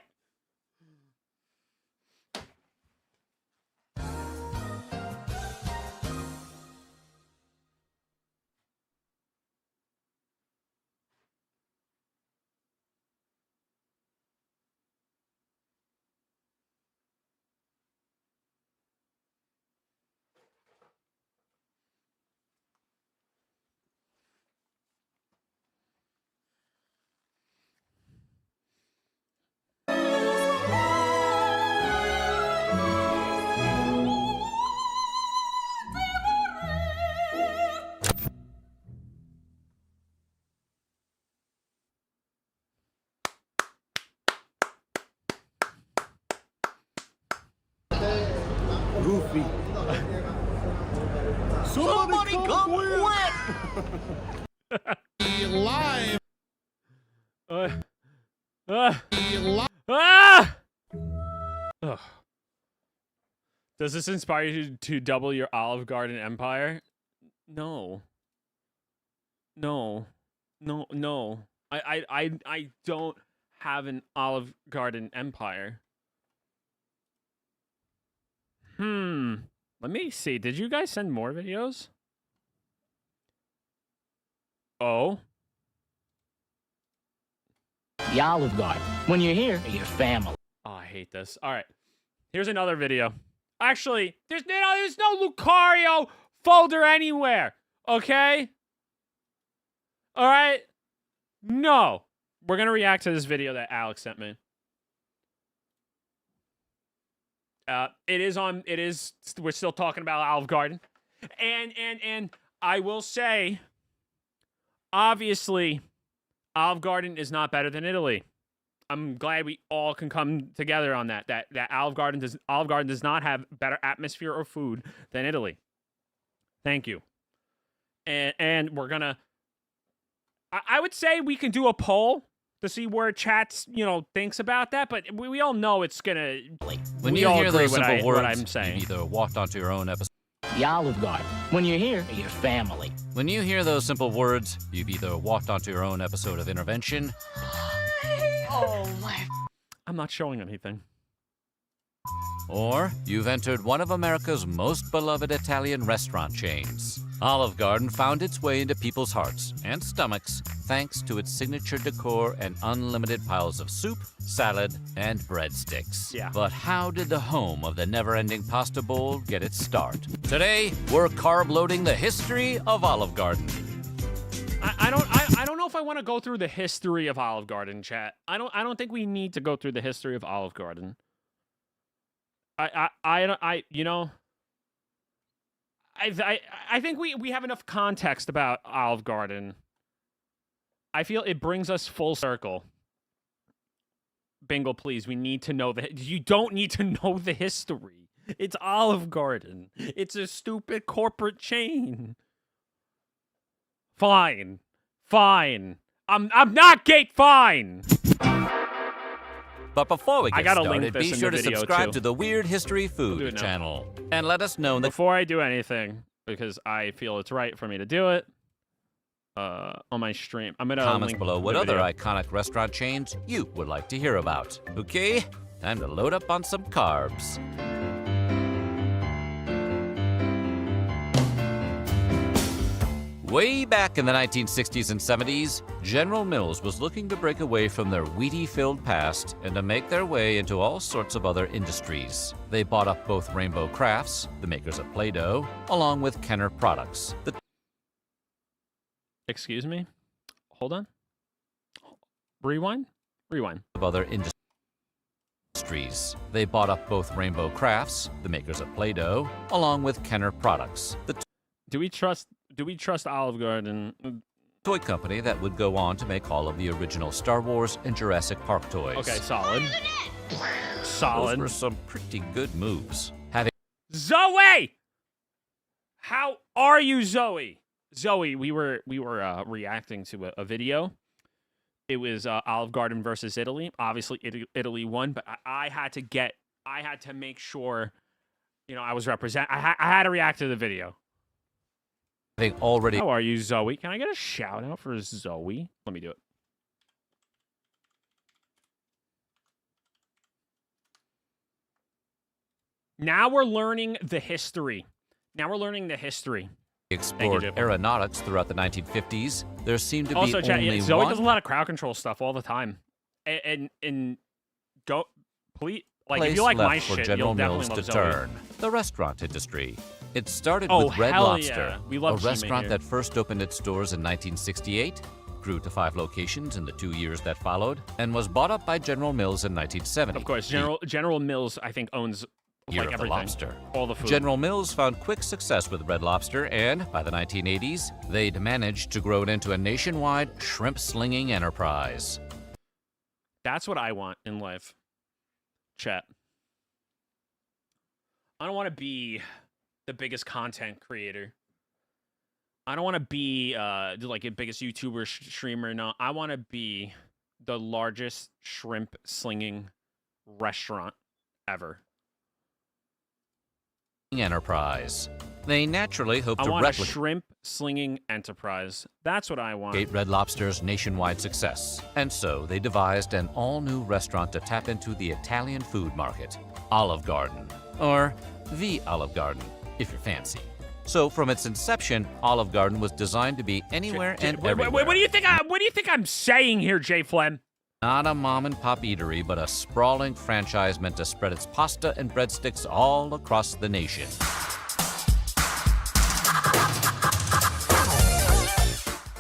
Goofy. Somebody come quick! Live. Ugh. Does this inspire you to double your Olive Garden empire? No. I don't have an Olive Garden empire. Let me see. Did you guys send more videos? Oh. The Olive Garden. When you're here, you're family. Oh, I hate this. All right. Here's another video. Actually, there's no Lucario folder anywhere. Okay? All right? No. We're going to react to this video that Alex sent me. It is. We're still talking about Olive Garden, and I will say, obviously, Olive Garden is not better than Italy. I'm glad we all can come together on that. That Olive Garden does not have better atmosphere or food than Italy. Thank you. And we're gonna. I would say we can do a poll to see where chat's thinks about that, but we all know it's gonna. When we you all hear agree those simple what words, I'm saying. you've either walked onto your own episode. The Olive Garden. When you're here, your family. When you hear those simple words, you've either walked onto your own episode of Intervention. Oh my! I'm not showing anything. Or you've entered one of America's most beloved Italian restaurant chains. Olive Garden found its way into people's hearts and stomachs thanks to its signature decor and unlimited piles of soup, salad, and breadsticks. Yeah. But how did the home of the never-ending pasta bowl get its start? Today, we're carb-loading the history of Olive Garden. I don't know if I want to go through the history of Olive Garden, chat. I don't think we need to go through the history of Olive Garden. I think we have enough context about Olive Garden. I feel it brings us full circle. Bingo, please. We need to know you don't need to know the history. It's Olive Garden. It's a stupid corporate chain. Fine. I'm not gate fine. But before we get gotta link started, this be in sure the to video, subscribe too. to the Weird History do Food it now. channel. And let us know that Before I do anything, because I feel it's right for me to do it, on my stream, I'm gonna comments link below what the other video. iconic restaurant chains you would like to hear about. Okay? Time to load up on some carbs. Way back in the 1960s and 70s, General Mills was looking to break away from their wheaty-filled past and to make their way into all sorts of other industries. They bought up both Rainbow Crafts, the makers of Play-Doh, along with Kenner Products. Excuse me? Hold on. Rewind? Of other industries. They bought up both Rainbow Crafts, the makers of Play-Doh, along with Kenner Products. Do we trust Olive Garden? Toy company that would go on to make all of the original Star Wars and Jurassic Park toys. Okay, solid. Those were some pretty good moves. Having Zoe! How are you, Zoe? Zoe, we were reacting to a video. It was Olive Garden versus Italy. Obviously, Italy won, but I had to make sure, I was I had to react to the video. already How are you, Zoe? Can I get a shout out for Zoe? Let me do it. Now we're learning the history. explored Jacob. aeronautics throughout the 1950s, there seemed to Also, be chat, only Zoe one does a lot of crowd control stuff all the time. And go, please, like, if place you like my left for shit, General you'll Mills definitely to love Zoe. turn: the restaurant industry. It started Oh, with Red hell Lobster, yeah. We a love Chima restaurant here. that first opened its doors in 1968, grew to 5 locations in the 2 years that followed, and was bought up by General Mills in 1970. Of course, General Mills, I think, owns Year like of the everything, Lobster. all the food. General Mills found quick success with Red Lobster, and by the 1980s, they'd managed to grow it into a nationwide shrimp slinging enterprise. That's what I want in life. Chat. I don't want to be the biggest content creator. I don't want to be like the biggest YouTuber streamer. No, I want to be the largest shrimp slinging restaurant ever. Enterprise. They naturally hope I to want a replicate shrimp slinging enterprise. That's what I want. Red Lobster's nationwide success, and so they devised an all-new restaurant to tap into the Italian food market, Olive Garden, or the Olive Garden, if you're fancy. So from its inception, Olive Garden was designed to be anywhere and everywhere. What do you think? What do you think I'm saying here, Jay Flem? Not a mom-and-pop eatery, but a sprawling franchise meant to spread its pasta and breadsticks all across the nation.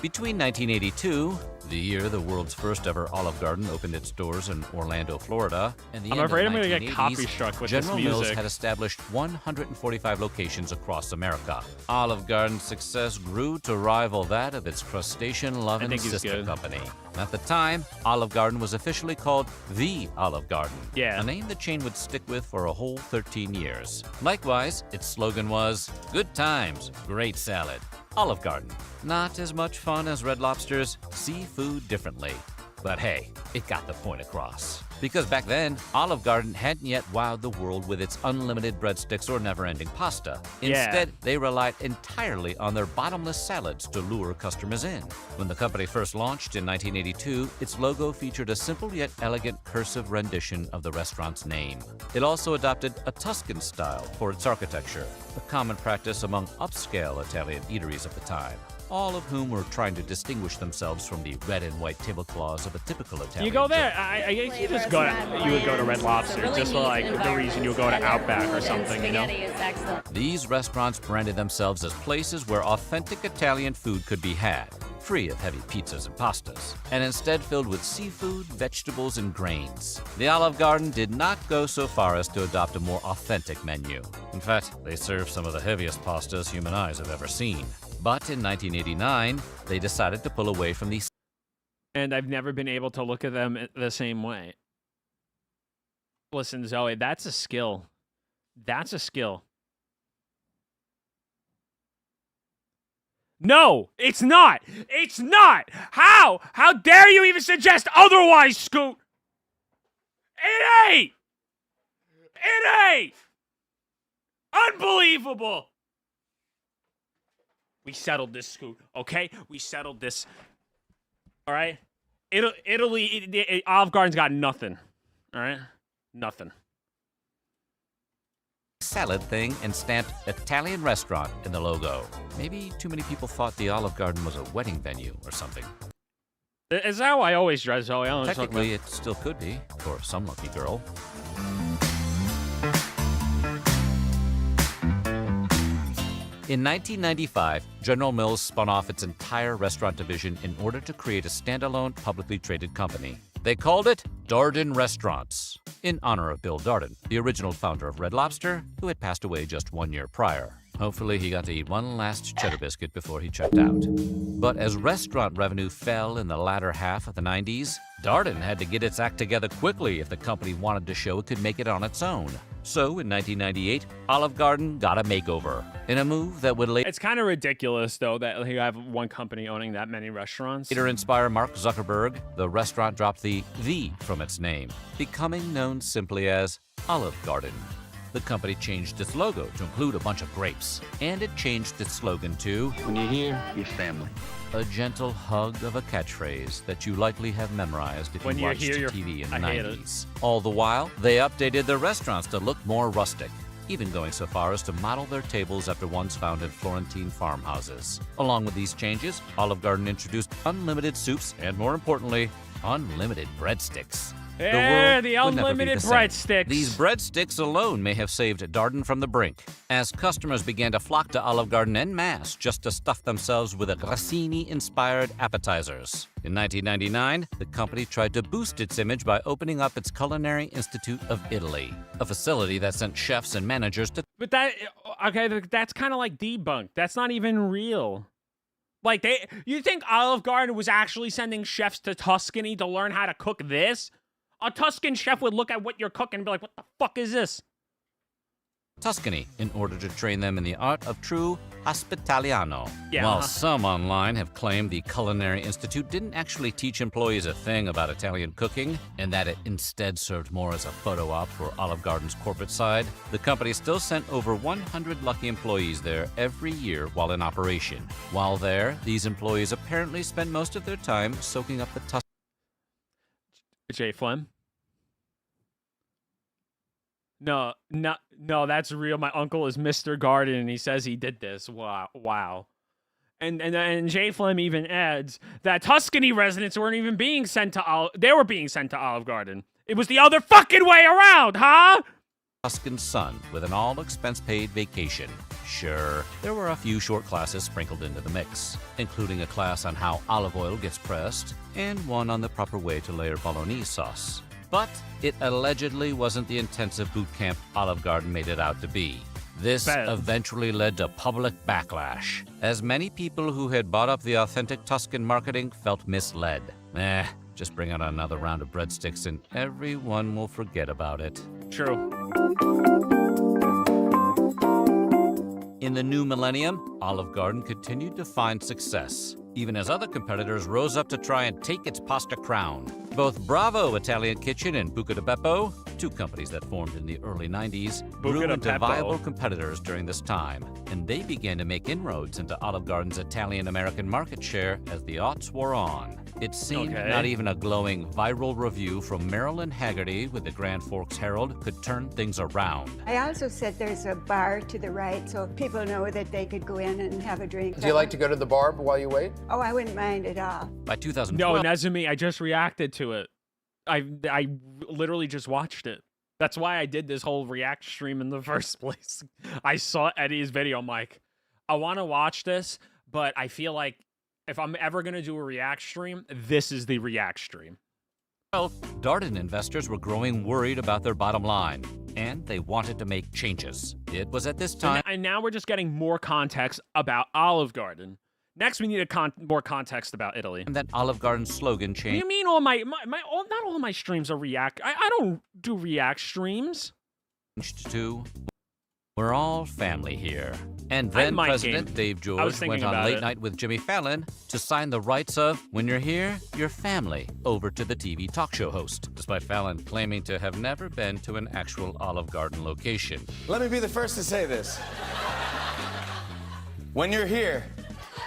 Between 1982 The year the world's first ever Olive Garden opened its doors in Orlando, Florida, and the I'm end afraid of I'm the gonna get 1980s, copy struck with this General Mills music. had established 145 locations across America. Olive Garden's success grew to rival that of its crustacean-loving think he's sister good. company. At the time, Olive Garden was officially called The Olive Garden, Yeah. a name the chain would stick with for a whole 13 years. Likewise, its slogan was, "Good times, great salad." Olive Garden. Not as much fun as Red Lobster's seafood differently. But hey, it got the point across. Because back then, Olive Garden hadn't yet wowed the world with its unlimited breadsticks or never-ending pasta. Yeah. Instead, they relied entirely on their bottomless salads to lure customers in. When the company first launched in 1982, its logo featured a simple yet elegant cursive rendition of the restaurant's name. It also adopted a Tuscan style for its architecture, a common practice among upscale Italian eateries of the time, all of whom were trying to distinguish themselves from the red and white tablecloths of a typical Italian You go there. joint. I guess you just go to, you would go to Red Lobster just for like the reason you would go to Outback or something, you know? These restaurants branded themselves as places where authentic Italian food could be had, free of heavy pizzas and pastas, and instead filled with seafood, vegetables, and grains. The Olive Garden did not go so far as to adopt a more authentic menu. In fact, they served some of the heaviest pastas human eyes have ever seen. But in 1989, they decided to pull away from these. And I've never been able to look at them the same way. Listen, Zoe, that's a skill. That's a skill. No, it's not. It's not. How? How dare you even suggest otherwise, Scoot? It ain't. It ain't. Unbelievable. We settled this, Scoot. Okay, we settled this. All right. Italy, Olive Garden's got nothing. All right, nothing. Salad thing and stamped Italian restaurant in the logo. Maybe too many people thought the Olive Garden was a wedding venue or something. Is that how I always dress, Zoe? I don't know what you're talking Technically, it still could be, for some lucky girl. In 1995, General Mills spun off its entire restaurant division in order to create a standalone, publicly traded company. They called it Darden Restaurants, in honor of Bill Darden, the original founder of Red Lobster, who had passed away just 1 year prior. Hopefully, he got to eat one last cheddar biscuit before he checked out. But as restaurant revenue fell in the latter half of the 90s, Darden had to get its act together quickly if the company wanted to show it could make it on its own. So, in 1998, Olive Garden got a makeover, in a move that would later It's kind of ridiculous, though, that you have one company owning that many restaurants. inspire Mark Zuckerberg. The restaurant dropped the from its name, becoming known simply as Olive Garden. The company changed its logo to include a bunch of grapes, and it changed its slogan to When you're here, you're family. a gentle hug of a catchphrase that you likely have memorized if When you you're watched here, you're- TV in the I hate it. 90s. All the while, they updated their restaurants to look more rustic, even going so far as to model their tables after ones found in Florentine farmhouses. Along with these changes, Olive Garden introduced unlimited soups and, more importantly, unlimited breadsticks. Yeah, world the would never be unlimited the same. breadsticks. These breadsticks alone may have saved Darden from the brink, as customers began to flock to Olive Garden en masse just to stuff themselves with Grassini-inspired appetizers. In 1999, the company tried to boost its image by opening up its Culinary Institute of Italy, a facility that sent chefs and managers to But that's kind of like debunked. That's not even real. Like, you think Olive Garden was actually sending chefs to Tuscany to learn how to cook this? A Tuscan chef would look at what you're cooking and be like, what the fuck is this? Tuscany in order to train them in the art of true hospitaliano. Yeah, While uh-huh. some online have claimed the Culinary Institute didn't actually teach employees a thing about Italian cooking, and that it instead served more as a photo op for Olive Garden's corporate side, the company still sent over 100 lucky employees there every year while in operation. While there, these employees apparently spent most of their time soaking up the Jay Flem? No, that's real. My uncle is Mr. Garden, and he says he did this. Wow. And Jay Flem even adds that Tuscany residents weren't even being sent to they were being sent to Olive Garden. It was the other fucking way around, huh? Tuscan sun with an all-expense-paid vacation, Sure, there were a few short classes sprinkled into the mix, including a class on how olive oil gets pressed and one on the proper way to layer bolognese sauce. But it allegedly wasn't the intensive boot camp Olive Garden made it out to be. This eventually led to public backlash, as many people who had bought up the authentic Tuscan marketing felt misled. Just bring out another round of breadsticks and everyone will forget about it. True. In the new millennium, Olive Garden continued to find success, even as other competitors rose up to try and take its pasta crown. Both Bravo Italian Kitchen and Buca di Beppo, two companies that formed in the early 90s, grew into viable competitors during this time, and they began to make inroads into Olive Garden's Italian-American market share as the aughts wore on. It seemed not even a glowing viral review from Marilyn Haggerty with the Grand Forks Herald could turn things around. I also said there's a bar to the right so people know that they could go in and have a drink. Do you like to go to the bar while you wait? Oh, I wouldn't mind at all. By 2012... No, Nezumi, I just reacted to it. I literally just watched it. That's why I did this whole react stream in the first place. I saw Eddie's video. I'm like, I want to watch this, but I feel like if I'm ever going to do a react stream, this is the react stream. Well, Darden investors were growing worried about their bottom line, and they wanted to make changes. It was at this time... And now we're just getting more context about Olive Garden. Next, we need more context about Italy. And that Olive Garden slogan changed. You mean not all my streams are react? I don't do react streams. To, we're all family here. And then President Dave George went on Late Night with Jimmy Fallon to sign the rights of When You're Here, Your Family over to the TV talk show host, despite Fallon claiming to have never been to an actual Olive Garden location. Let me be the first to say this. When you're here,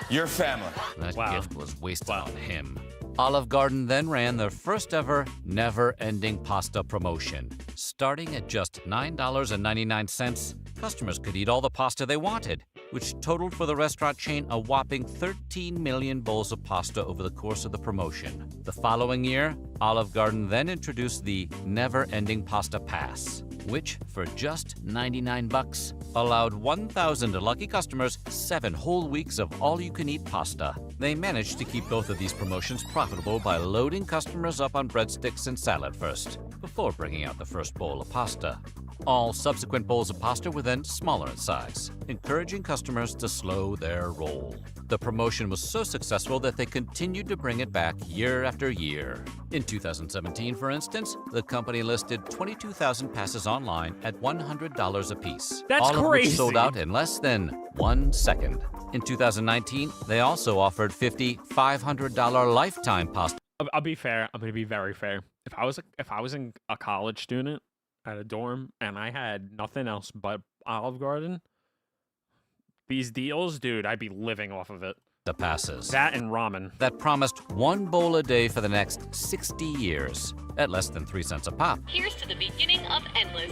your family. That gift was wasted on him. Olive Garden then ran their first ever never-ending pasta promotion. Starting at just $9.99, customers could eat all the pasta they wanted, which totaled for the restaurant chain a whopping 13 million bowls of pasta over the course of the promotion. The following year, Olive Garden then introduced the Never-Ending Pasta Pass, which, for just 99 bucks, allowed 1,000 lucky customers 7 whole weeks of all-you-can-eat pasta. They managed to keep both of these promotions profitable by loading customers up on breadsticks and salad first, before bringing out the first bowl of pasta. All subsequent bowls of pasta were then smaller in size, encouraging customers to slow their roll. The promotion was so successful that they continued to bring it back year after year. In 2017, for instance, the company listed 22,000 passes online at $100 a piece. That's all of crazy. Which sold out in less than 1 second. In 2019, they also offered $500 lifetime pasta. I'll be fair. I'm going to be very fair. If I was a college student at a dorm and I had nothing else but Olive Garden, these deals, dude, I'd be living off of it. The passes. That and ramen. That promised 1 bowl a day for the next 60 years at less than 3 cents a pop. Here's to the beginning of Endless.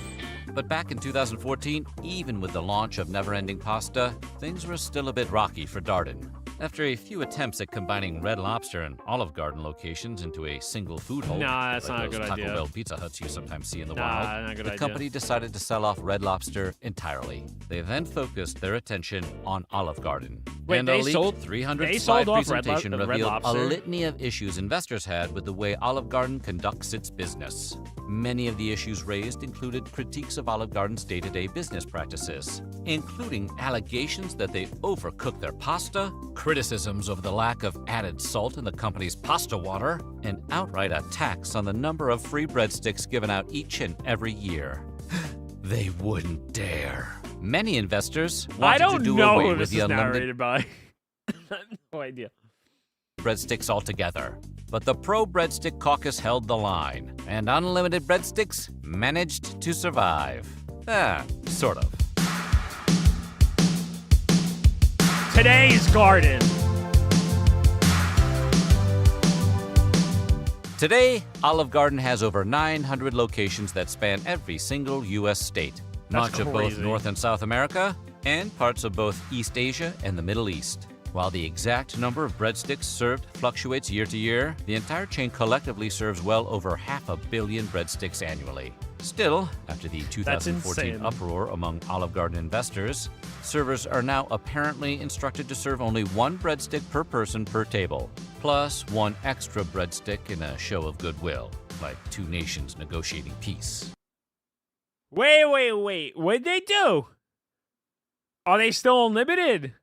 But back in 2014, even with the launch of Never-Ending Pasta, things were still a bit rocky for Darden. After a few attempts at combining Red Lobster and Olive Garden locations into a single food hall, Nah, that's like not a those good Taco idea. Bell Pizza Huts you sometimes see in the Nah, wild, not a good the idea. company decided to sell off Red Lobster entirely. They then focused their attention on Olive Garden. Wait, and they a leaked sold- 300 they slide sold off Red presentation Red revealed a Lobster? litany of issues investors had with the way Olive Garden conducts its business. Many of the issues raised included critiques of Olive Garden's day-to-day business practices, including allegations that they overcook their pasta, criticisms over the lack of added salt in the company's pasta water, and outright attacks on the number of free breadsticks given out each and every year. They wouldn't dare. Many investors I wanted don't to do know away who with this the is unlimited narrated by. No idea. breadsticks altogether. But the pro-breadstick caucus held the line, and unlimited breadsticks managed to survive. Sort of. Today's garden. Today, Olive Garden has over 900 locations that span every single U.S. state, much of both crazy. North and South America, and parts of both East Asia and the Middle East. While the exact number of breadsticks served fluctuates year to year, the entire chain collectively serves well over 500 million breadsticks annually. Still, after the 2014 insane. uproar among Olive Garden investors, servers are now apparently instructed to serve only one breadstick per person per table, plus one extra breadstick in a show of goodwill, like two nations negotiating peace. Wait. What'd they do? Are they still unlimited?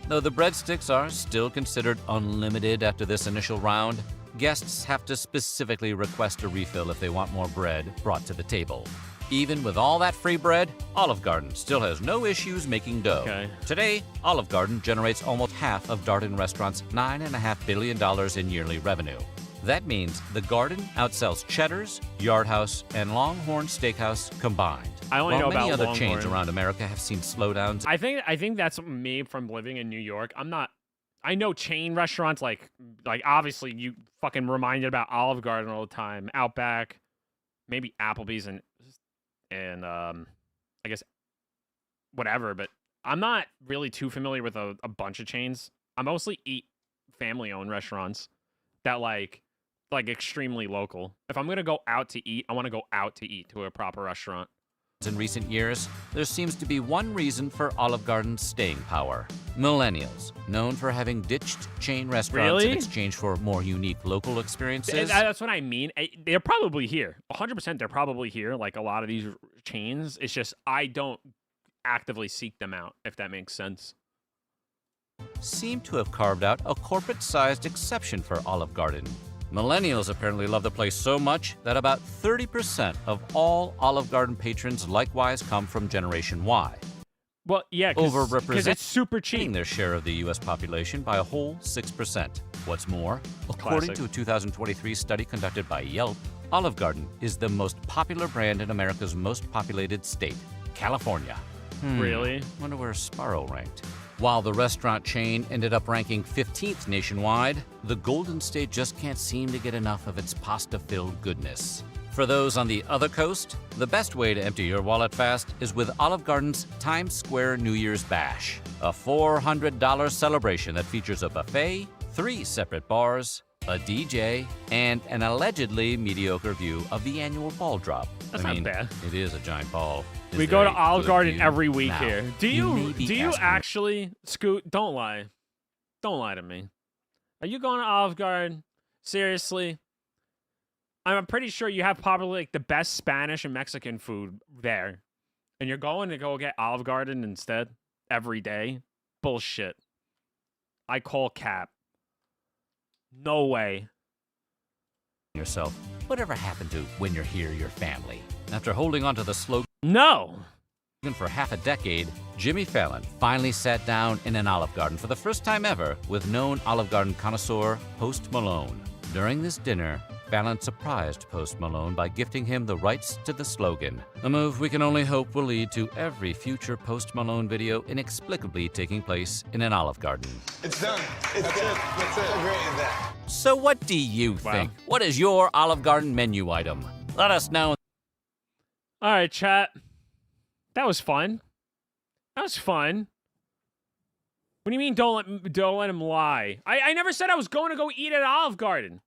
Though the breadsticks are still considered unlimited after this initial round, guests have to specifically request a refill if they want more bread brought to the table. Even with all that free bread, Olive Garden still has no issues making dough. Okay. Today, Olive Garden generates almost half of Darden Restaurant's $9.5 billion in yearly revenue. That means the Garden outsells Cheddar's, Yard House, and Longhorn Steakhouse combined. I only While know many about other chains Longhorn. around America have seen slowdowns. I think that's me from living in New York. I know chain restaurants like obviously you fucking reminded about Olive Garden all the time, Outback, maybe Applebee's and I guess whatever, but I'm not really too familiar with a bunch of chains. I mostly eat family-owned restaurants that like extremely local. If I'm going to go out to eat, I want to go out to eat to a proper restaurant. In recent years, there seems to be one reason for Olive Garden's staying power. Millennials, known for having ditched chain restaurants in Really? exchange for more unique local experiences. That's what I mean. They're probably here. 100% they're probably here, like a lot of these chains. It's just I don't actively seek them out, if that makes sense. Seem to have carved out a corporate-sized exception for Olive Garden. Millennials apparently love the place so much that about 30% of all Olive Garden patrons likewise come from Generation Y. Well, yeah, because Overrepresenting it's super cheap. their share of the U.S. population by a whole 6%. What's more, according Classic. to a 2023 study conducted by Yelp, Olive Garden is the most popular brand in America's most populated state, California. Really? Wonder where Sparrow ranked. While the restaurant chain ended up ranking 15th nationwide, the Golden State just can't seem to get enough of its pasta-filled goodness. For those on the other coast, the best way to empty your wallet fast is with Olive Garden's Times Square New Year's Bash, a $400 celebration that features a buffet, 3 separate bars, a DJ, and an allegedly mediocre view of the annual ball drop. That's I not mean, bad. It is a giant ball. Is We there go to a Olive good Garden view? every week Now, here. Do may you be asking- actually, Scoot? Don't lie. Don't lie to me. Are you going to Olive Garden? Seriously? I'm pretty sure you have probably like the best Spanish and Mexican food there. And you're going to go get Olive Garden instead every day? Bullshit. I call cap. No way. yourself, whatever happened to when you're here, your family? After holding onto the slogan No. for half a decade, Jimmy Fallon finally sat down in an Olive Garden for the first time ever with known Olive Garden connoisseur Post Malone. During this dinner, Fallon surprised Post Malone by gifting him the rights to the slogan, a move we can only hope will lead to every future Post Malone video inexplicably taking place in an Olive Garden. It's done. That's it. That's it. How great is that? So what do you think? What is your Olive Garden menu item? Let us know. All right, chat. That was fun. That was fun. What do you mean don't let him lie? I never said I was going to go eat at Olive Garden.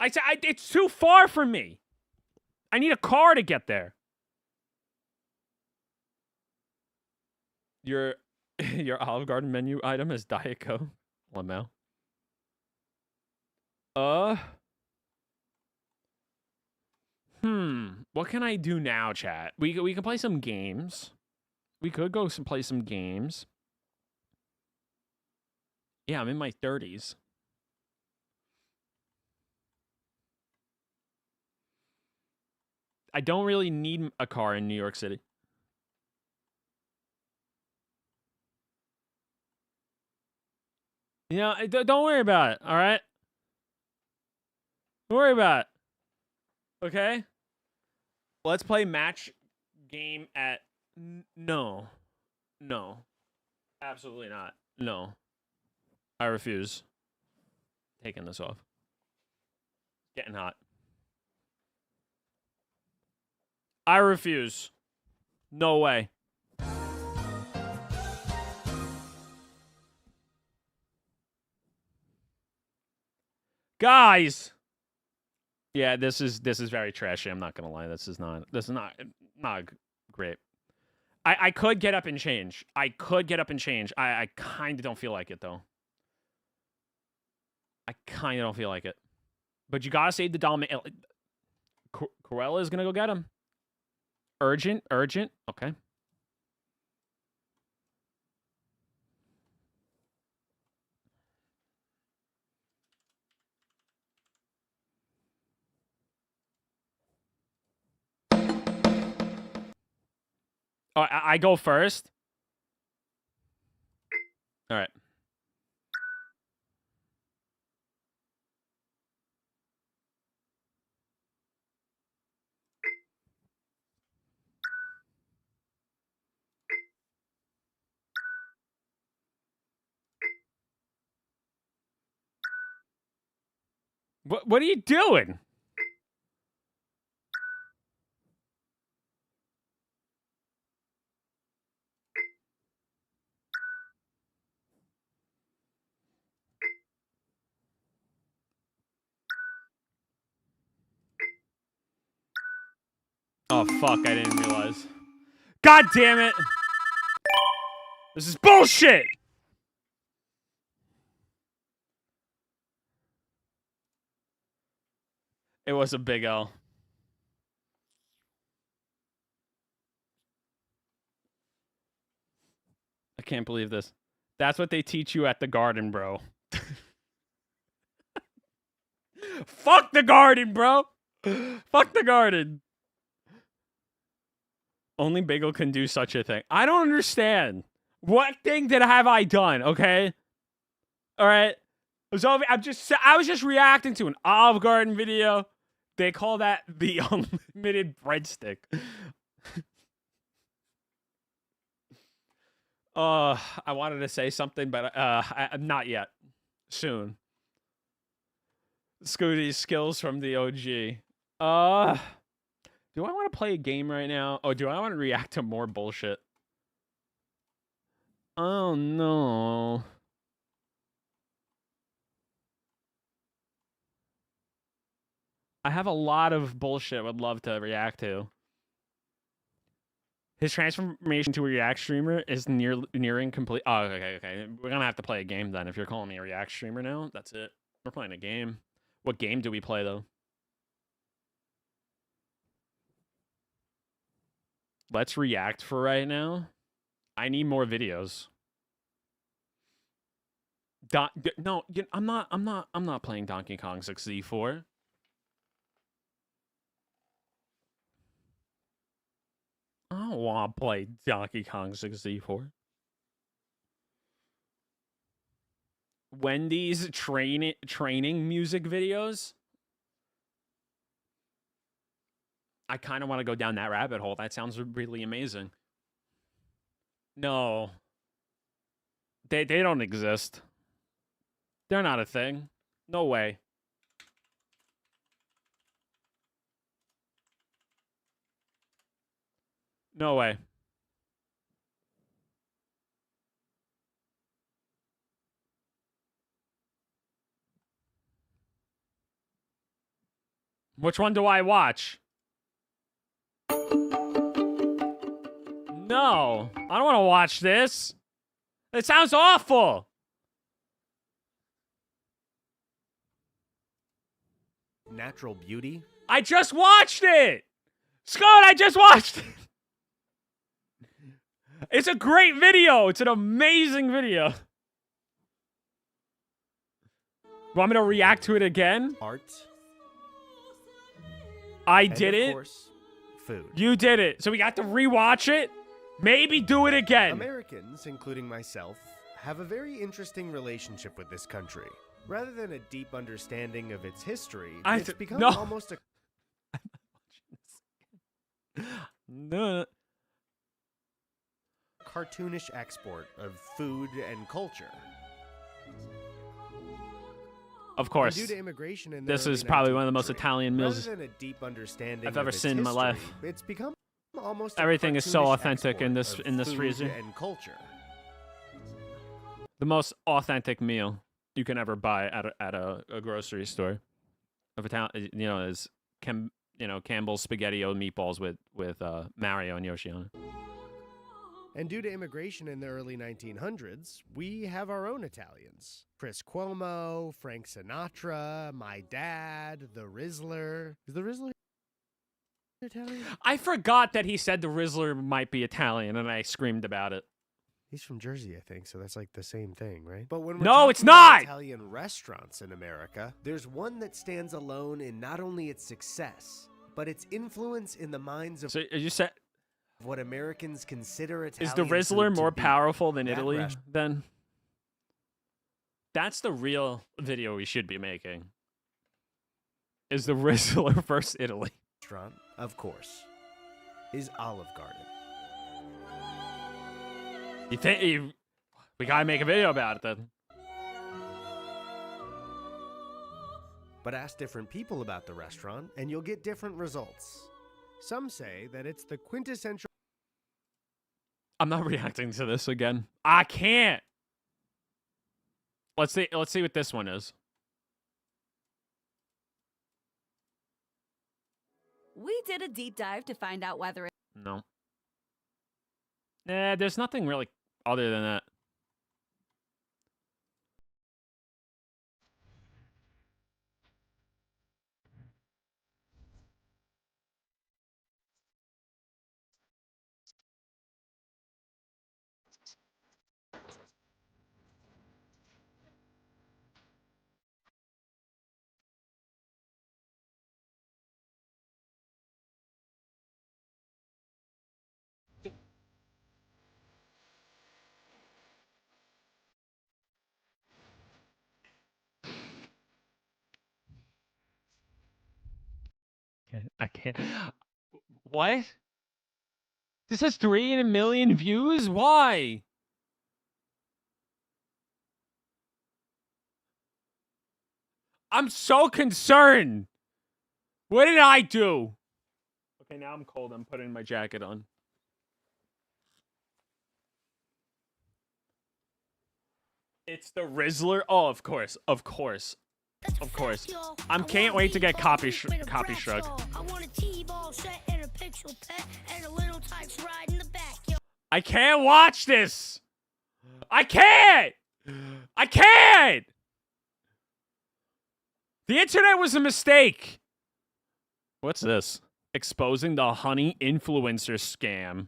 I said it's too far from me. I need a car to get there. Your Olive Garden menu item is Diet Coke. Lamau. What can I do now, chat? We can play some games. We could go play some games. Yeah, I'm in my 30s. I don't really need a car in New York City. You know, don't worry about it, all right? Don't worry about it. Okay? Let's play match game at... No. No. Absolutely not. No. I refuse. Taking this off. Getting hot. I refuse. No way. Guys! Yeah, this is very trashy. I'm not gonna lie. This is not great. I could get up and change. I kind of don't feel like it though. I kind of don't feel like it. But you gotta save the dominant. Cruella is gonna go get him. Urgent. Okay. Oh, I go first? All right. What are you doing? Oh, fuck, I didn't realize. God damn it! This is bullshit! It was a big L. I can't believe this. That's what they teach you at the garden, bro. Fuck the garden, bro! Fuck the garden. Only Bagel can do such a thing. I don't understand. What thing have I done, okay? Alright? I was just reacting to an Olive Garden video. They call that the unlimited breadstick. I wanted to say something, but not yet. Soon. Scooty's skills from the OG. Do I want to play a game right now? Oh, do I want to react to more bullshit? Oh, no. I have a lot of bullshit I would love to react to. His transformation to a React streamer is nearing complete. Oh, okay. We're gonna have to play a game then. If you're calling me a React streamer now, that's it. We're playing a game. What game do we play, though? Let's react for right now. I need more videos. No, I'm not playing Donkey Kong 64. I don't want to play Donkey Kong 64. Wendy's training music videos? I kind of want to go down that rabbit hole. That sounds really amazing. No. They don't exist. They're not a thing. No way. No way. Which one do I watch? No, I don't want to watch this. It sounds awful. Natural beauty? I just watched it. Scott, I just watched it. It's a great video. It's an amazing video. Want me to react to it again? Art. I did it. Of course, food. You did it. So we got to rewatch it. Maybe do it again. Americans, including myself, have a very interesting relationship with this country. Rather than a deep understanding of its history, it's become almost a no. cartoonish export of food and culture. Of course. And due to immigration in this is probably one of the most Italian meals rather than a deep understanding I've ever of its seen in my history, life. It's become almost everything is so cartoonish authentic in export this of freezer. food and culture. The most authentic meal you can ever buy at a grocery store. of Italian, you know, is Campbell's Spaghetti-O meatballs with Mario and Yoshi on it. And due to immigration in the early 1900s, we have our own Italians. Chris Cuomo, Frank Sinatra, my dad, the Rizzler. Is the Rizzler Italian? I forgot that he said the Rizzler might be Italian, and I screamed about it. He's from Jersey, I think, so that's like the same thing, right? But when we're No, talking it's about not! Italian restaurants in America, there's one that stands alone in not only its success, but its influence in the minds of you said what Americans consider Italian. Is the Rizzler food to more be. powerful than That Italy? Then that's the real video we should be making. Is the Rizzler versus Italy? Restaurant, of course, is Olive Garden. You think we gotta make a video about it then? But ask different people about the restaurant, and you'll get different results. Some say that it's the quintessential. I'm not reacting to this again. I can't. Let's see what this one is. We did a deep dive to find out whether it. No. Nah, there's nothing really other than that. I can't. What? This has 3 million views? Why? I'm so concerned. What did I do? Okay, now I'm cold. I'm putting my jacket on. It's the Rizzler. Oh, of course. Of course. Of course. I can't wait to get copy struck. I want a T-ball set and a pixel pet and a little types ride in the back, yo. I can't watch this. I can't. I can't. The internet was a mistake. What's this? Exposing the honey influencer scam.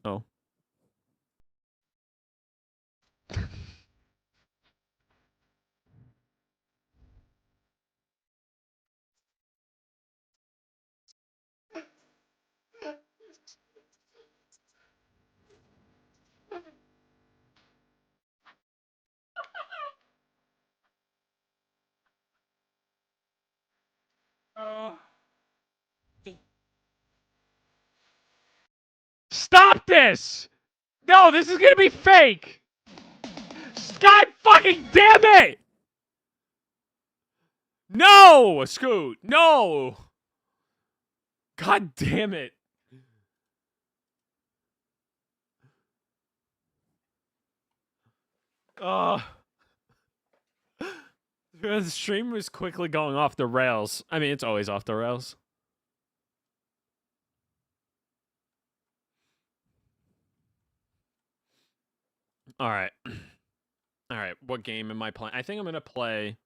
Oh. Stop this! No, this is gonna be fake! God fucking damn it! No! Scoot, no! God damn it. The stream was quickly going off the rails. I mean, it's always off the rails. All right. All right. What game am I playing? I think I'm going to play.